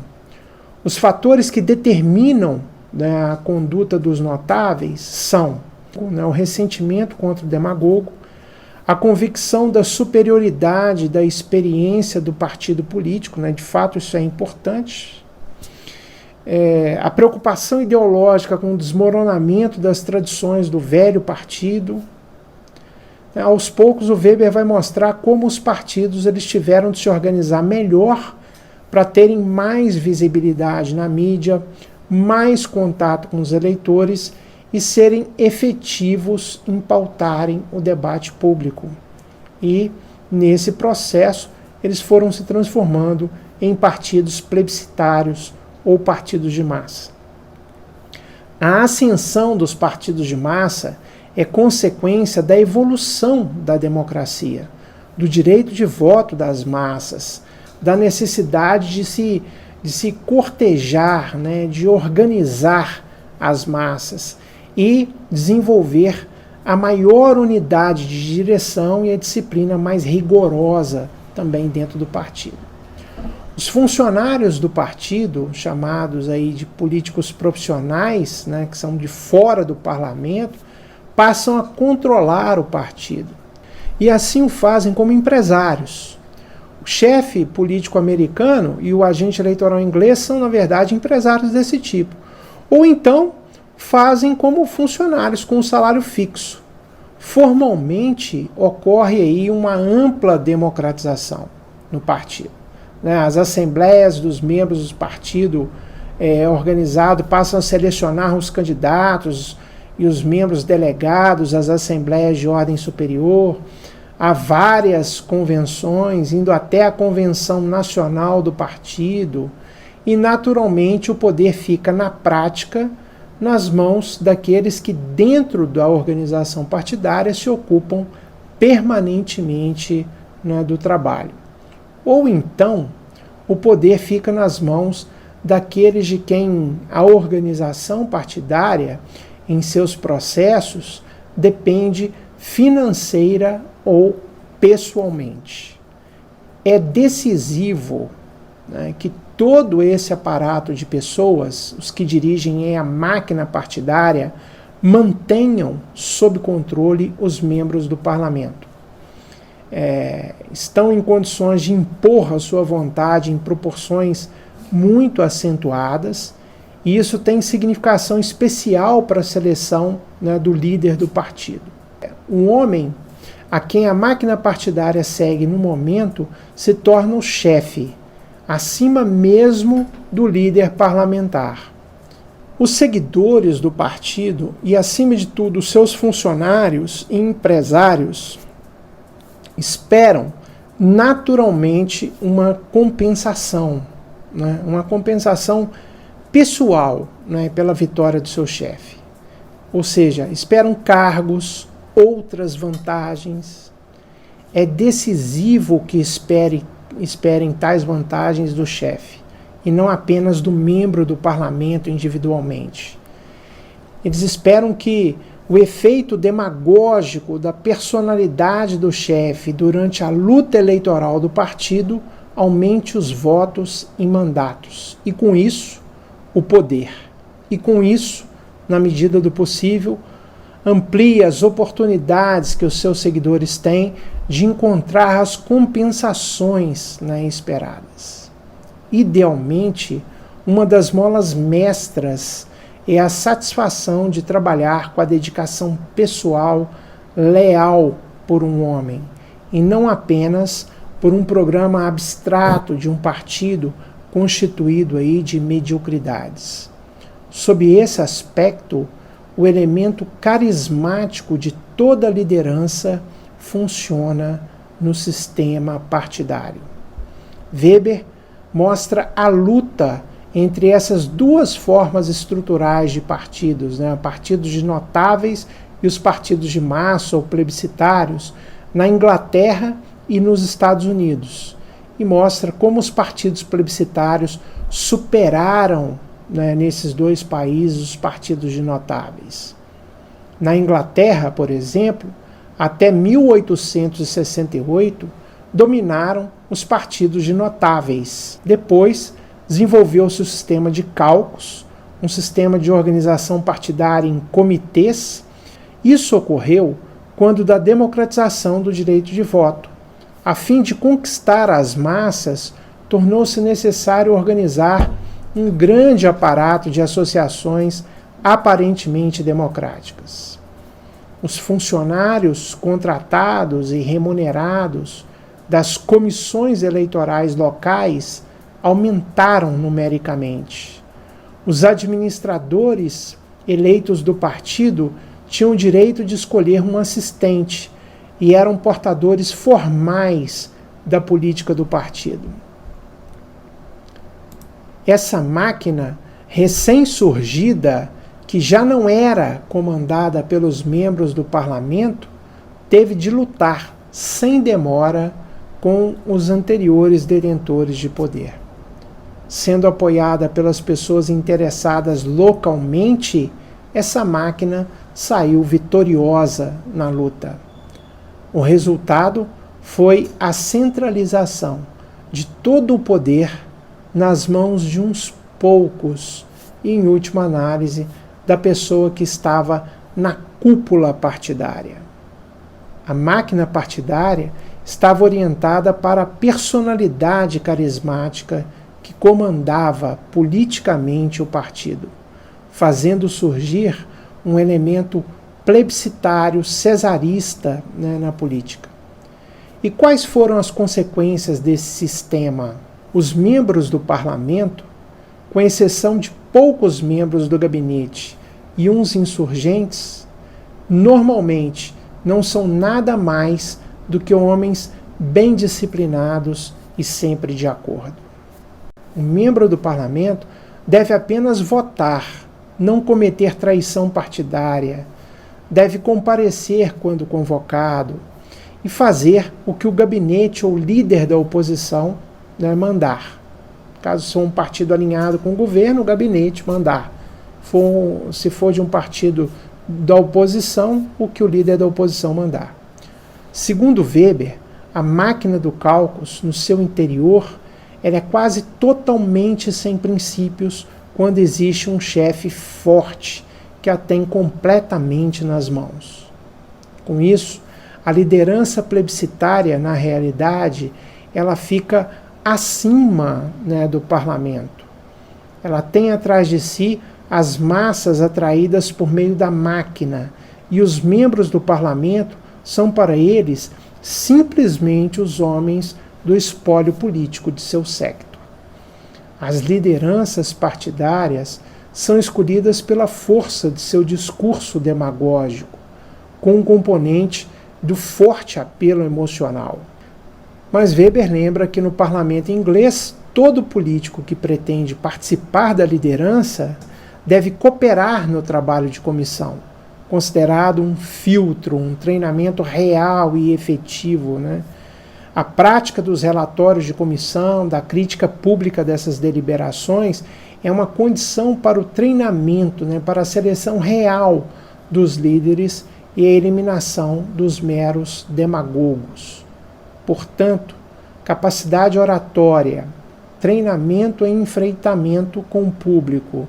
Os fatores que determinam, né, a conduta dos notáveis são, né, o ressentimento contra o demagogo, a convicção da superioridade da experiência do partido político, né, de fato isso é importante, a preocupação ideológica com o desmoronamento das tradições do velho partido. Aos poucos o Weber vai mostrar como os partidos eles tiveram de se organizar melhor para terem mais visibilidade na mídia, mais contato com os eleitores e serem efetivos em pautarem o debate público. E, nesse processo, eles foram se transformando em partidos plebiscitários ou partidos de massa. A ascensão dos partidos de massa é consequência da evolução da democracia, do direito de voto das massas, da necessidade de se cortejar, né, de organizar as massas e desenvolver a maior unidade de direção e a disciplina mais rigorosa também dentro do partido. Os funcionários do partido, chamados aí de políticos profissionais, né, que são de fora do parlamento, passam a controlar o partido. E assim o fazem como empresários. O chefe político americano e o agente eleitoral inglês são, na verdade, empresários desse tipo. Ou então fazem como funcionários com um salário fixo. Formalmente, ocorre aí uma ampla democratização no partido. As assembleias dos membros do partido organizado passam a selecionar os candidatos e os membros delegados às assembleias de ordem superior. Há várias convenções, indo até a convenção nacional do partido, e naturalmente o poder fica na prática nas mãos daqueles que dentro da organização partidária se ocupam permanentemente, né, do trabalho. Ou então, o poder fica nas mãos daqueles de quem a organização partidária, em seus processos, depende financeira ou pessoalmente. É decisivo, né, que todo esse aparato de pessoas, os que dirigem a máquina partidária, mantenham sob controle os membros do parlamento. Estão em condições de impor a sua vontade em proporções muito acentuadas, e isso tem significação especial para a seleção, né, do líder do partido. Um homem a quem a máquina partidária segue no momento se torna o chefe, acima mesmo do líder parlamentar. Os seguidores do partido e, acima de tudo, os seus funcionários e empresários esperam naturalmente uma compensação, né, uma compensação pessoal, né, pela vitória do seu chefe. Ou seja, esperam cargos, outras vantagens. É decisivo que esperem tais vantagens do chefe, e não apenas do membro do parlamento individualmente. Eles esperam que o efeito demagógico da personalidade do chefe durante a luta eleitoral do partido aumente os votos e mandatos, e com isso, o poder. E com isso, na medida do possível, amplie as oportunidades que os seus seguidores têm de encontrar as compensações, né, esperadas. Idealmente, uma das molas mestras é a satisfação de trabalhar com a dedicação pessoal leal por um homem, e não apenas por um programa abstrato de um partido constituído aí de mediocridades. Sob esse aspecto, o elemento carismático de toda liderança funciona no sistema partidário. Weber mostra a luta entre essas duas formas estruturais de partidos, né, partidos de notáveis e os partidos de massa ou plebiscitários, na Inglaterra e nos Estados Unidos, e mostra como os partidos plebiscitários superaram né, nesses dois países os partidos de notáveis. Na Inglaterra, por exemplo, até 1868, dominaram os partidos de notáveis. Depois, desenvolveu-se o sistema de caucus, um sistema de organização partidária em comitês. Isso ocorreu quando da democratização do direito de voto. A fim de conquistar as massas, tornou-se necessário organizar um grande aparato de associações aparentemente democráticas. Os funcionários contratados e remunerados das comissões eleitorais locais aumentaram numericamente. Os administradores eleitos do partido tinham o direito de escolher um assistente e eram portadores formais da política do partido. Essa máquina recém-surgida, que já não era comandada pelos membros do parlamento, teve de lutar sem demora com os anteriores detentores de poder. Sendo apoiada pelas pessoas interessadas localmente, essa máquina saiu vitoriosa na luta. O resultado foi a centralização de todo o poder nas mãos de uns poucos e, em última análise, da pessoa que estava na cúpula partidária. A máquina partidária estava orientada para a personalidade carismática que comandava politicamente o partido, fazendo surgir um elemento plebiscitário cesarista, né, na política. E quais foram as consequências desse sistema? Os membros do parlamento, com exceção de poucos membros do gabinete e uns insurgentes, normalmente não são nada mais do que homens bem disciplinados e sempre de acordo. O membro do parlamento deve apenas votar, não cometer traição partidária, deve comparecer quando convocado e fazer o que o gabinete ou líder da oposição, né, mandar. Caso for um partido alinhado com o governo, o gabinete mandar. Se for de um partido da oposição, o que o líder da oposição mandar. Segundo Weber, a máquina do caucus, no seu interior, ela é quase totalmente sem princípios quando existe um chefe forte que a tem completamente nas mãos. Com isso, a liderança plebiscitária, na realidade, ela fica acima, né, do parlamento. Ela tem atrás de si as massas atraídas por meio da máquina, e os membros do parlamento são para eles simplesmente os homens do espólio político de seu séquito. As lideranças partidárias são escolhidas pela força de seu discurso demagógico, com um componente do forte apelo emocional. Mas Weber lembra que no parlamento inglês, todo político que pretende participar da liderança deve cooperar no trabalho de comissão, considerado um filtro, um treinamento real e efetivo, né? A prática dos relatórios de comissão, da crítica pública dessas deliberações, é uma condição para o treinamento, né, para a seleção real dos líderes e a eliminação dos meros demagogos. Portanto, capacidade oratória, treinamento e enfrentamento com o público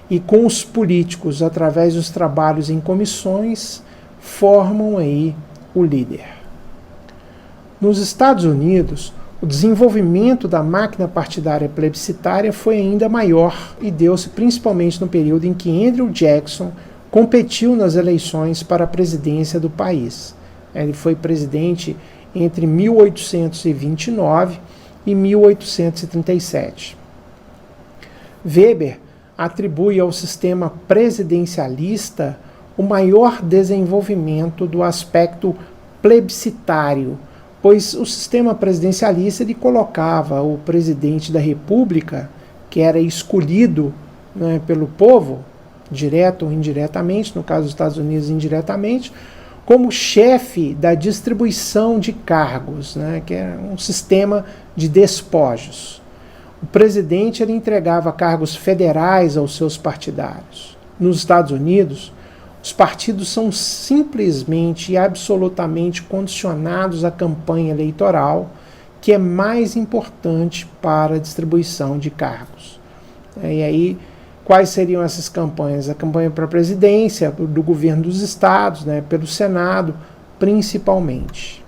e com os políticos através dos trabalhos em comissões formam aí o líder. Nos Estados Unidos, o desenvolvimento da máquina partidária plebiscitária foi ainda maior e deu-se principalmente no período em que Andrew Jackson competiu nas eleições para a presidência do país. Ele foi presidente entre 1829 e 1837. Weber atribui ao sistema presidencialista o maior desenvolvimento do aspecto plebiscitário, pois o sistema presidencialista ele colocava o presidente da República, que era escolhido, né, pelo povo, direto ou indiretamente, no caso dos Estados Unidos indiretamente, como chefe da distribuição de cargos, né, que é um sistema de despojos. O presidente ele entregava cargos federais aos seus partidários. Nos Estados Unidos, os partidos são simplesmente e absolutamente condicionados à campanha eleitoral, que é mais importante para a distribuição de cargos. E aí, quais seriam essas campanhas? A campanha para a presidência, do governo dos estados, pelo Senado, principalmente.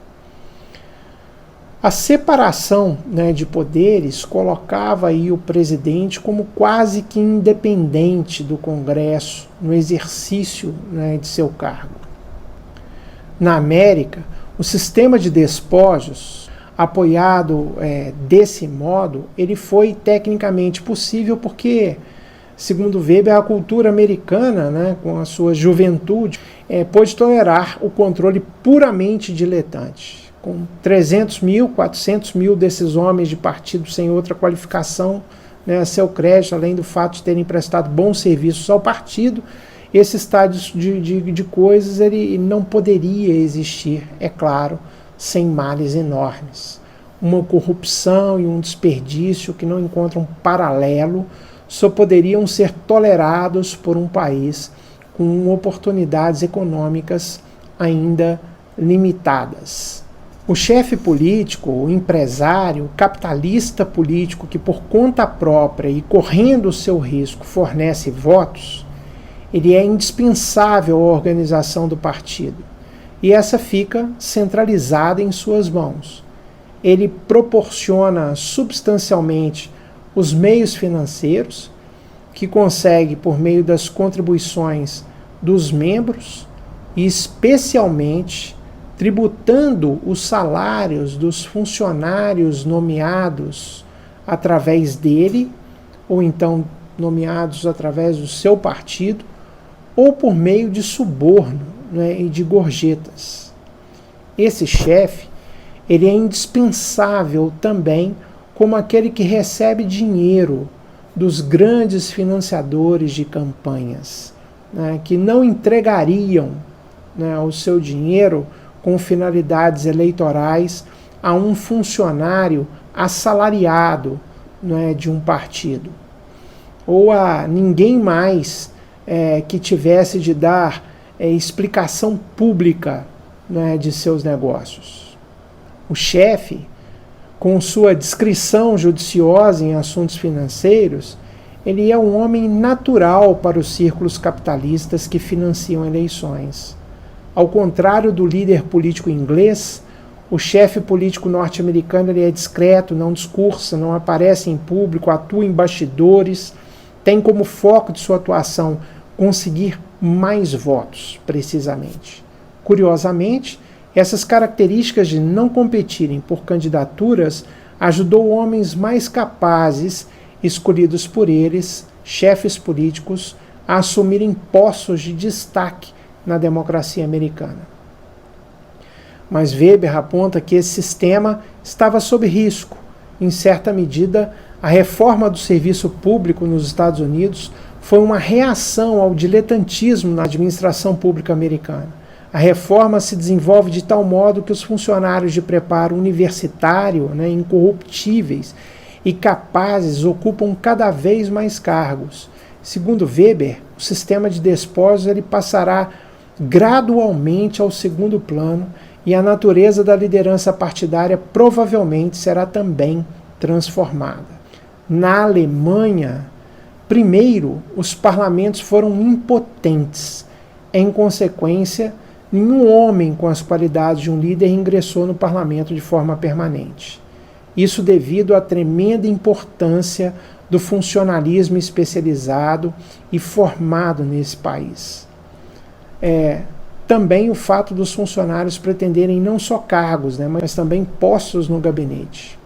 A separação de poderes colocava aí o presidente como quase que independente do Congresso no exercício de seu cargo. Na América, o sistema de despojos, apoiado desse modo, ele foi tecnicamente possível porque, segundo Weber, a cultura americana, com a sua juventude, pôde tolerar o controle puramente diletante. Com 300 mil, 400 mil desses homens de partido sem outra qualificação a seu crédito, além do fato de terem prestado bons serviços ao partido, esse estado de coisas ele não poderia existir, é claro, sem males enormes. Uma corrupção e um desperdício que não encontram paralelo só poderiam ser tolerados por um país com oportunidades econômicas ainda limitadas. O chefe político, o empresário, o capitalista político que por conta própria e correndo o seu risco fornece votos, ele é indispensável à organização do partido e essa fica centralizada em suas mãos. Ele proporciona substancialmente os meios financeiros que consegue por meio das contribuições dos membros e especialmente tributando os salários dos funcionários nomeados através dele, ou então nomeados através do seu partido, ou por meio de suborno e de gorjetas. Esse chefe, ele é indispensável também como aquele que recebe dinheiro dos grandes financiadores de campanhas, que não entregariam o seu dinheiro com finalidades eleitorais a um funcionário assalariado de um partido, ou a ninguém mais que tivesse de dar explicação pública de seus negócios. O chefe, com sua discrição judiciosa em assuntos financeiros, ele é um homem natural para os círculos capitalistas que financiam eleições. Ao contrário do líder político inglês, o chefe político norte-americano ele é discreto, não discursa, não aparece em público, atua em bastidores, tem como foco de sua atuação conseguir mais votos, precisamente. Curiosamente, essas características de não competirem por candidaturas ajudou homens mais capazes, escolhidos por eles, chefes políticos, a assumirem postos de destaque na democracia americana. Mas Weber aponta que esse sistema estava sob risco. Em certa medida, a reforma do serviço público nos Estados Unidos foi uma reação ao diletantismo na administração pública americana. A reforma se desenvolve de tal modo que os funcionários de preparo universitário, incorruptíveis e capazes, ocupam cada vez mais cargos. Segundo Weber, o sistema de despojos ele passará gradualmente ao segundo plano e a natureza da liderança partidária provavelmente será também transformada. Na Alemanha, primeiro, os parlamentos foram impotentes. Em consequência, nenhum homem com as qualidades de um líder ingressou no parlamento de forma permanente. Isso devido à tremenda importância do funcionalismo especializado e formado nesse país. Também o fato dos funcionários pretenderem não só cargos, mas também postos no gabinete.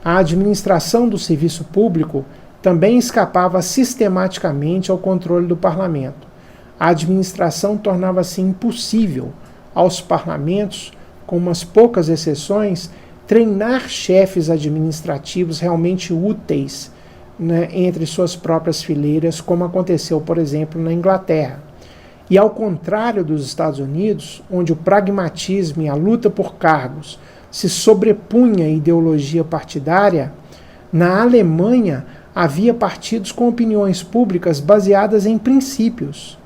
A administração do serviço público também escapava sistematicamente ao controle do parlamento. A administração tornava-se impossível aos parlamentos, com umas poucas exceções, treinar chefes administrativos realmente úteis entre suas próprias fileiras, como aconteceu, por exemplo, na Inglaterra. E ao contrário dos Estados Unidos, onde o pragmatismo e a luta por cargos se sobrepunha à ideologia partidária, Na Alemanha, havia partidos com opiniões públicas baseadas em princípios.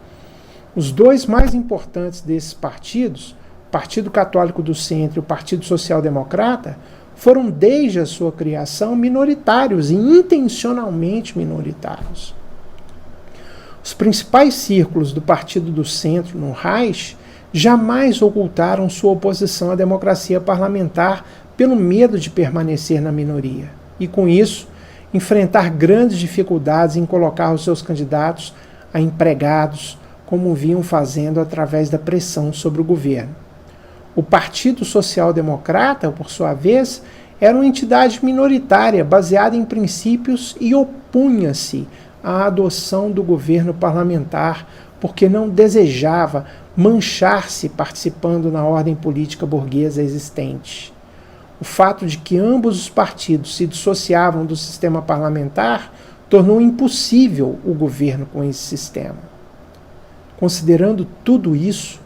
Os dois mais importantes desses partidos, o Partido Católico do Centro e o Partido Social Democrata, foram desde a sua criação minoritários e intencionalmente minoritários. Os principais círculos do Partido do Centro no Reich jamais ocultaram sua oposição à democracia parlamentar pelo medo de permanecer na minoria e, com isso, enfrentar grandes dificuldades em colocar os seus candidatos a empregados, como vinham fazendo através da pressão sobre o governo. O Partido Social Democrata, por sua vez, era uma entidade minoritária baseada em princípios e opunha-se à adoção do governo parlamentar porque não desejava manchar-se participando na ordem política burguesa existente. O fato de que ambos os partidos se dissociavam do sistema parlamentar tornou impossível o governo com esse sistema. Considerando tudo isso,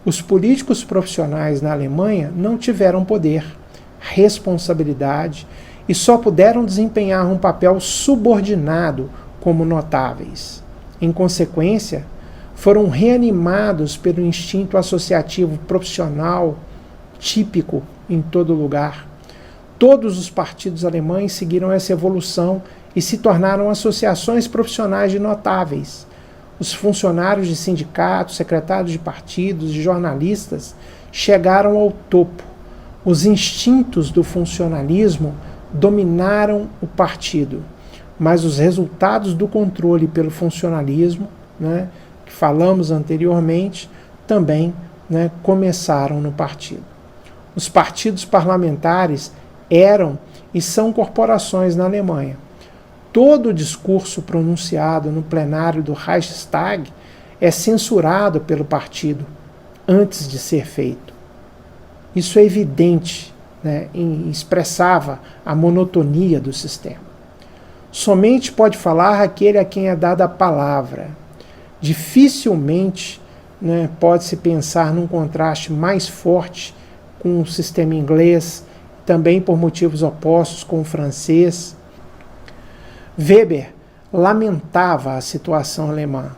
os políticos profissionais na Alemanha não tiveram poder, responsabilidade e só puderam desempenhar um papel subordinado como notáveis. Em consequência, foram reanimados pelo instinto associativo profissional típico em todo lugar. Todos os partidos alemães seguiram essa evolução e se tornaram associações profissionais de notáveis. Os funcionários de sindicatos, secretários de partidos e jornalistas chegaram ao topo. Os instintos do funcionalismo dominaram o partido, mas os resultados do controle pelo funcionalismo, que falamos anteriormente, também começaram no partido. Os partidos parlamentares eram e são corporações na Alemanha. Todo o discurso pronunciado no plenário do Reichstag é censurado pelo partido antes de ser feito. Isso é evidente, e expressava a monotonia do sistema. Somente pode falar aquele a quem é dada a palavra. Dificilmente pode-se pensar num contraste mais forte com o sistema inglês, também por motivos opostos com o francês. Weber lamentava a situação alemã,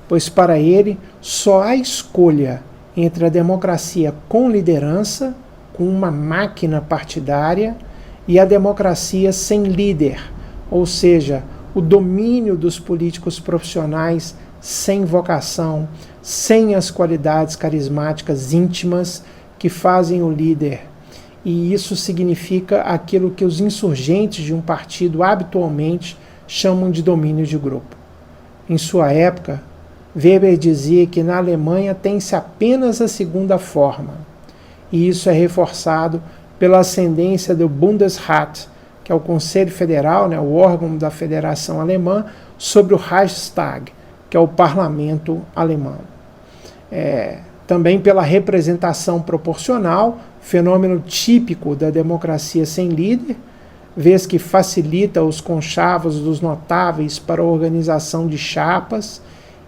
pois para ele só há escolha entre a democracia com liderança, com uma máquina partidária, e a democracia sem líder, ou seja, o domínio dos políticos profissionais sem vocação, sem as qualidades carismáticas íntimas que fazem o líder. E isso significa aquilo que os insurgentes de um partido habitualmente chamam de domínio de grupo. Em sua época, Weber dizia que na Alemanha tem-se apenas a segunda forma, e isso é reforçado pela ascendência do Bundesrat, que é o Conselho Federal, o órgão da Federação Alemã, sobre o Reichstag, que é o parlamento alemão. Também pela representação proporcional, fenômeno típico da democracia sem líder, vez que facilita os conchavos dos notáveis para a organização de chapas,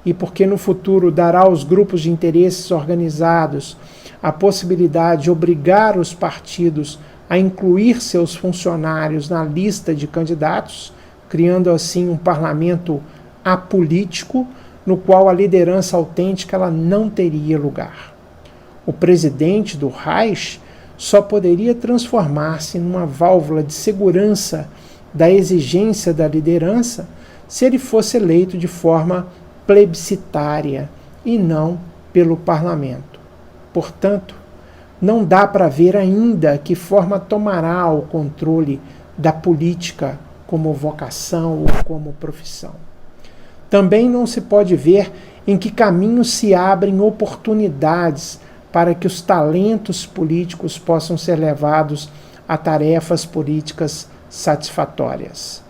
e porque no futuro dará aos grupos de interesses organizados a possibilidade de obrigar os partidos a incluir seus funcionários na lista de candidatos, criando assim um parlamento apolítico, no qual a liderança autêntica ela não teria lugar. O presidente do Reich só poderia transformar-se numa válvula de segurança da exigência da liderança se ele fosse eleito de forma plebiscitária e não pelo parlamento. Portanto, não dá para ver ainda que forma tomará o controle da política como vocação ou como profissão. Também não se pode ver em que caminho se abrem oportunidades para que os talentos políticos possam ser levados a tarefas políticas satisfatórias.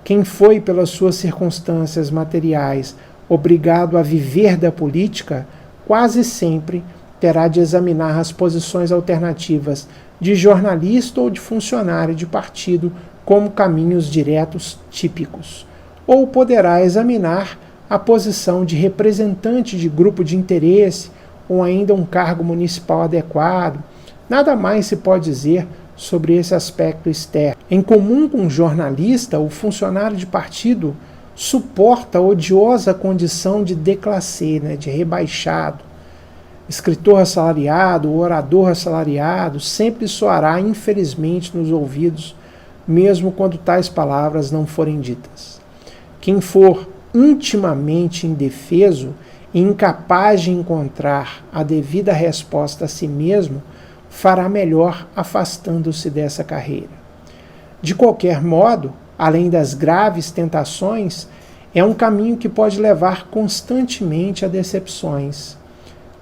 Quem foi, pelas suas circunstâncias materiais, obrigado a viver da política, quase sempre terá de examinar as posições alternativas de jornalista ou de funcionário de partido como caminhos diretos típicos, ou poderá examinar a posição de representante de grupo de interesse ou ainda um cargo municipal adequado. Nada mais se pode dizer sobre esse aspecto externo. Em comum com o jornalista, o funcionário de partido suporta a odiosa condição de déclassé, né, de rebaixado. Escritor assalariado, orador assalariado, sempre soará, infelizmente, nos ouvidos, mesmo quando tais palavras não forem ditas. Quem for intimamente indefeso e incapaz de encontrar a devida resposta a si mesmo, fará melhor afastando-se dessa carreira. De qualquer modo, além das graves tentações, é um caminho que pode levar constantemente a decepções.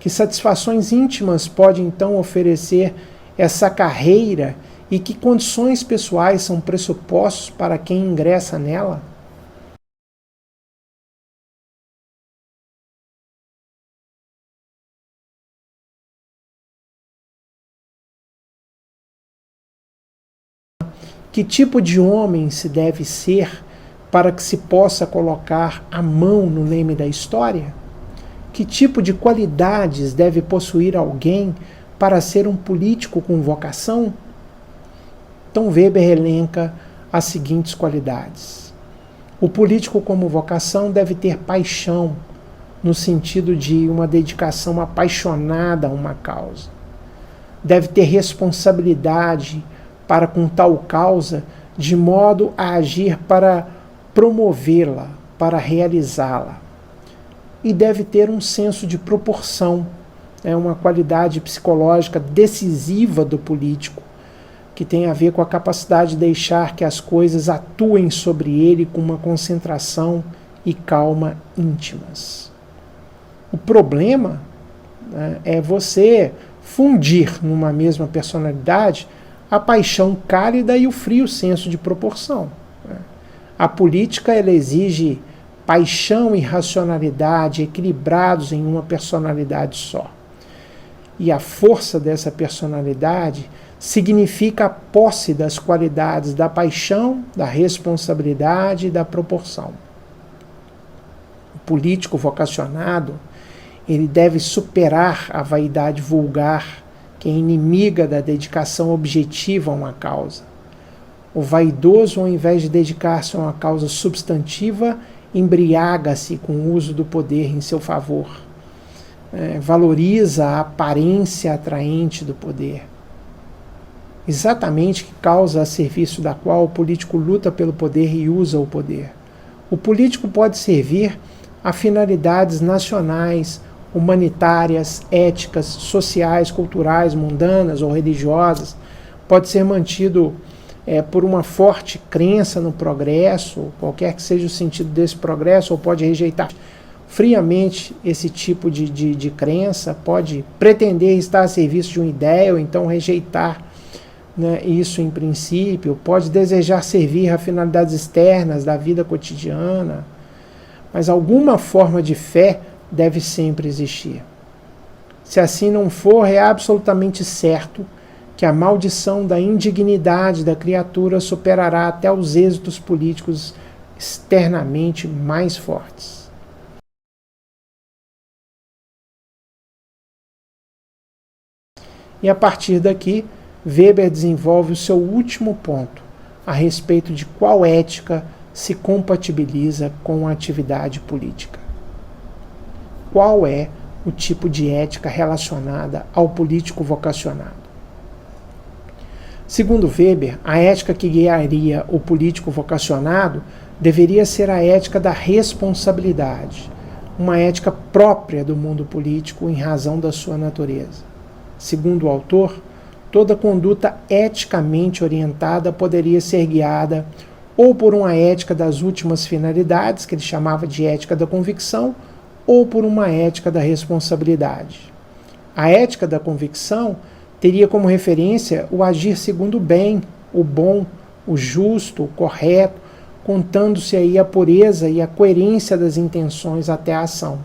Que satisfações íntimas pode então oferecer essa carreira e que condições pessoais são pressupostos para quem ingressa nela? Que tipo de homem se deve ser para que se possa colocar a mão no leme da história? Que tipo de qualidades deve possuir alguém para ser um político com vocação? Então Weber elenca as seguintes qualidades. O político como vocação deve ter paixão, no sentido de uma dedicação apaixonada a uma causa. Deve ter responsabilidade para com tal causa, de modo a agir para promovê-la, para realizá-la. E deve ter um senso de proporção, uma qualidade psicológica decisiva do político, que tem a ver com a capacidade de deixar que as coisas atuem sobre ele com uma concentração e calma íntimas. O problema, né, é você fundir numa mesma personalidade a paixão cálida e o frio senso de proporção. A política ela exige paixão e racionalidade equilibrados em uma personalidade só. E a força dessa personalidade significa a posse das qualidades da paixão, da responsabilidade e da proporção. O político vocacionado, ele deve superar a vaidade vulgar, que é inimiga da dedicação objetiva a uma causa. O vaidoso, ao invés de dedicar-se a uma causa substantiva, embriaga-se com o uso do poder em seu favor. Valoriza a aparência atraente do poder. Exatamente que causa a serviço da qual o político luta pelo poder e usa o poder. O político pode servir a finalidades nacionais, humanitárias, éticas, sociais, culturais, mundanas ou religiosas, pode ser mantido por uma forte crença no progresso, qualquer que seja o sentido desse progresso, ou pode rejeitar friamente esse tipo de crença, pode pretender estar a serviço de uma ideia, ou então rejeitar, né, isso em princípio, pode desejar servir a finalidades externas da vida cotidiana, mas alguma forma de fé deve sempre existir. Se assim não for, é absolutamente certo que a maldição da indignidade da criatura superará até os êxitos políticos externamente mais fortes. E a partir daqui, Weber desenvolve o seu último ponto, a respeito de qual ética se compatibiliza com a atividade política. Qual é o tipo de ética relacionada ao político vocacionado? Segundo Weber, a ética que guiaria o político vocacionado deveria ser a ética da responsabilidade, uma ética própria do mundo político em razão da sua natureza. Segundo o autor, toda conduta eticamente orientada poderia ser guiada ou por uma ética das últimas finalidades, que ele chamava de ética da convicção, ou por uma ética da responsabilidade. A ética da convicção teria como referência o agir segundo o bem, o bom, o justo, o correto, contando-se aí a pureza e a coerência das intenções até a ação.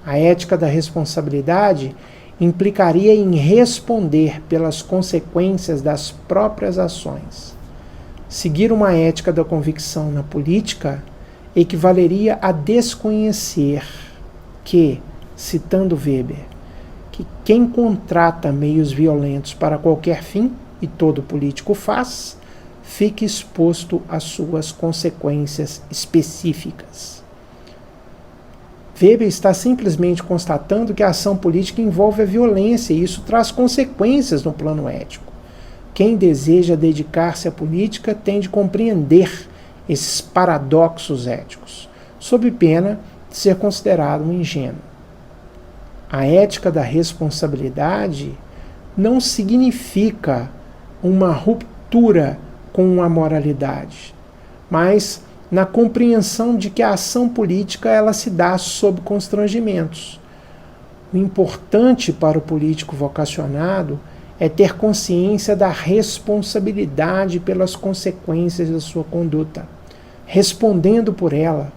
A ética da responsabilidade implicaria em responder pelas consequências das próprias ações. Seguir uma ética da convicção na política equivaleria a desconhecer que, citando Weber, que quem contrata meios violentos para qualquer fim e todo político faz, fique exposto às suas consequências específicas. Weber está simplesmente constatando que a ação política envolve a violência e isso traz consequências no plano ético. Quem deseja dedicar-se à política tem de compreender esses paradoxos éticos, sob pena de ser considerado um ingênuo. A ética da responsabilidade não significa uma ruptura com a moralidade, mas na compreensão de que a ação política ela se dá sob constrangimentos. O importante para o político vocacionado é ter consciência da responsabilidade pelas consequências da sua conduta, respondendo por ela,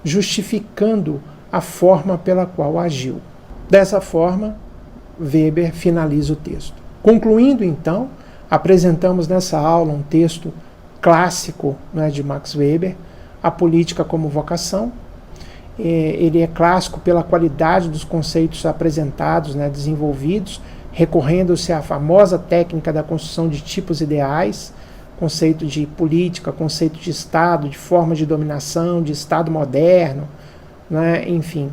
justificando a forma pela qual agiu. Dessa forma, Weber finaliza o texto. Concluindo, então, apresentamos nessa aula um texto clássico, né, de Max Weber, A Política como Vocação. Ele é clássico pela qualidade dos conceitos apresentados, né, desenvolvidos, recorrendo-se à famosa técnica da construção de tipos ideais, conceito de política, conceito de Estado, de forma de dominação, de Estado moderno, né, enfim.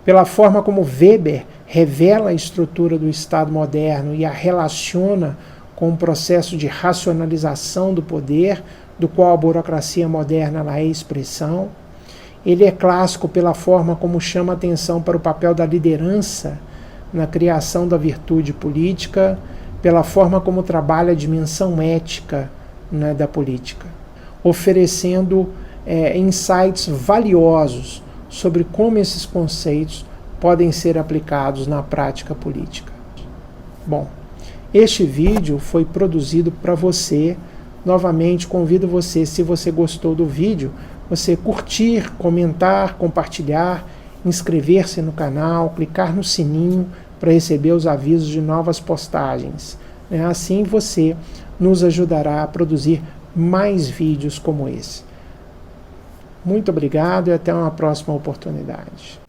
Pela forma como Weber revela a estrutura do Estado moderno e a relaciona com o processo de racionalização do poder, do qual a burocracia moderna ela é expressão. Ele é clássico pela forma como chama atenção para o papel da liderança na criação da virtude política, pela forma como trabalha a dimensão ética, né, da política, oferecendo insights valiosos sobre como esses conceitos podem ser aplicados na prática política. Bom, este vídeo foi produzido para você. Novamente, convido você, se você gostou do vídeo, você curtir, comentar, compartilhar, inscrever-se no canal, clicar no sininho para receber os avisos de novas postagens. Assim você nos ajudará a produzir mais vídeos como esse. Muito obrigado e até uma próxima oportunidade.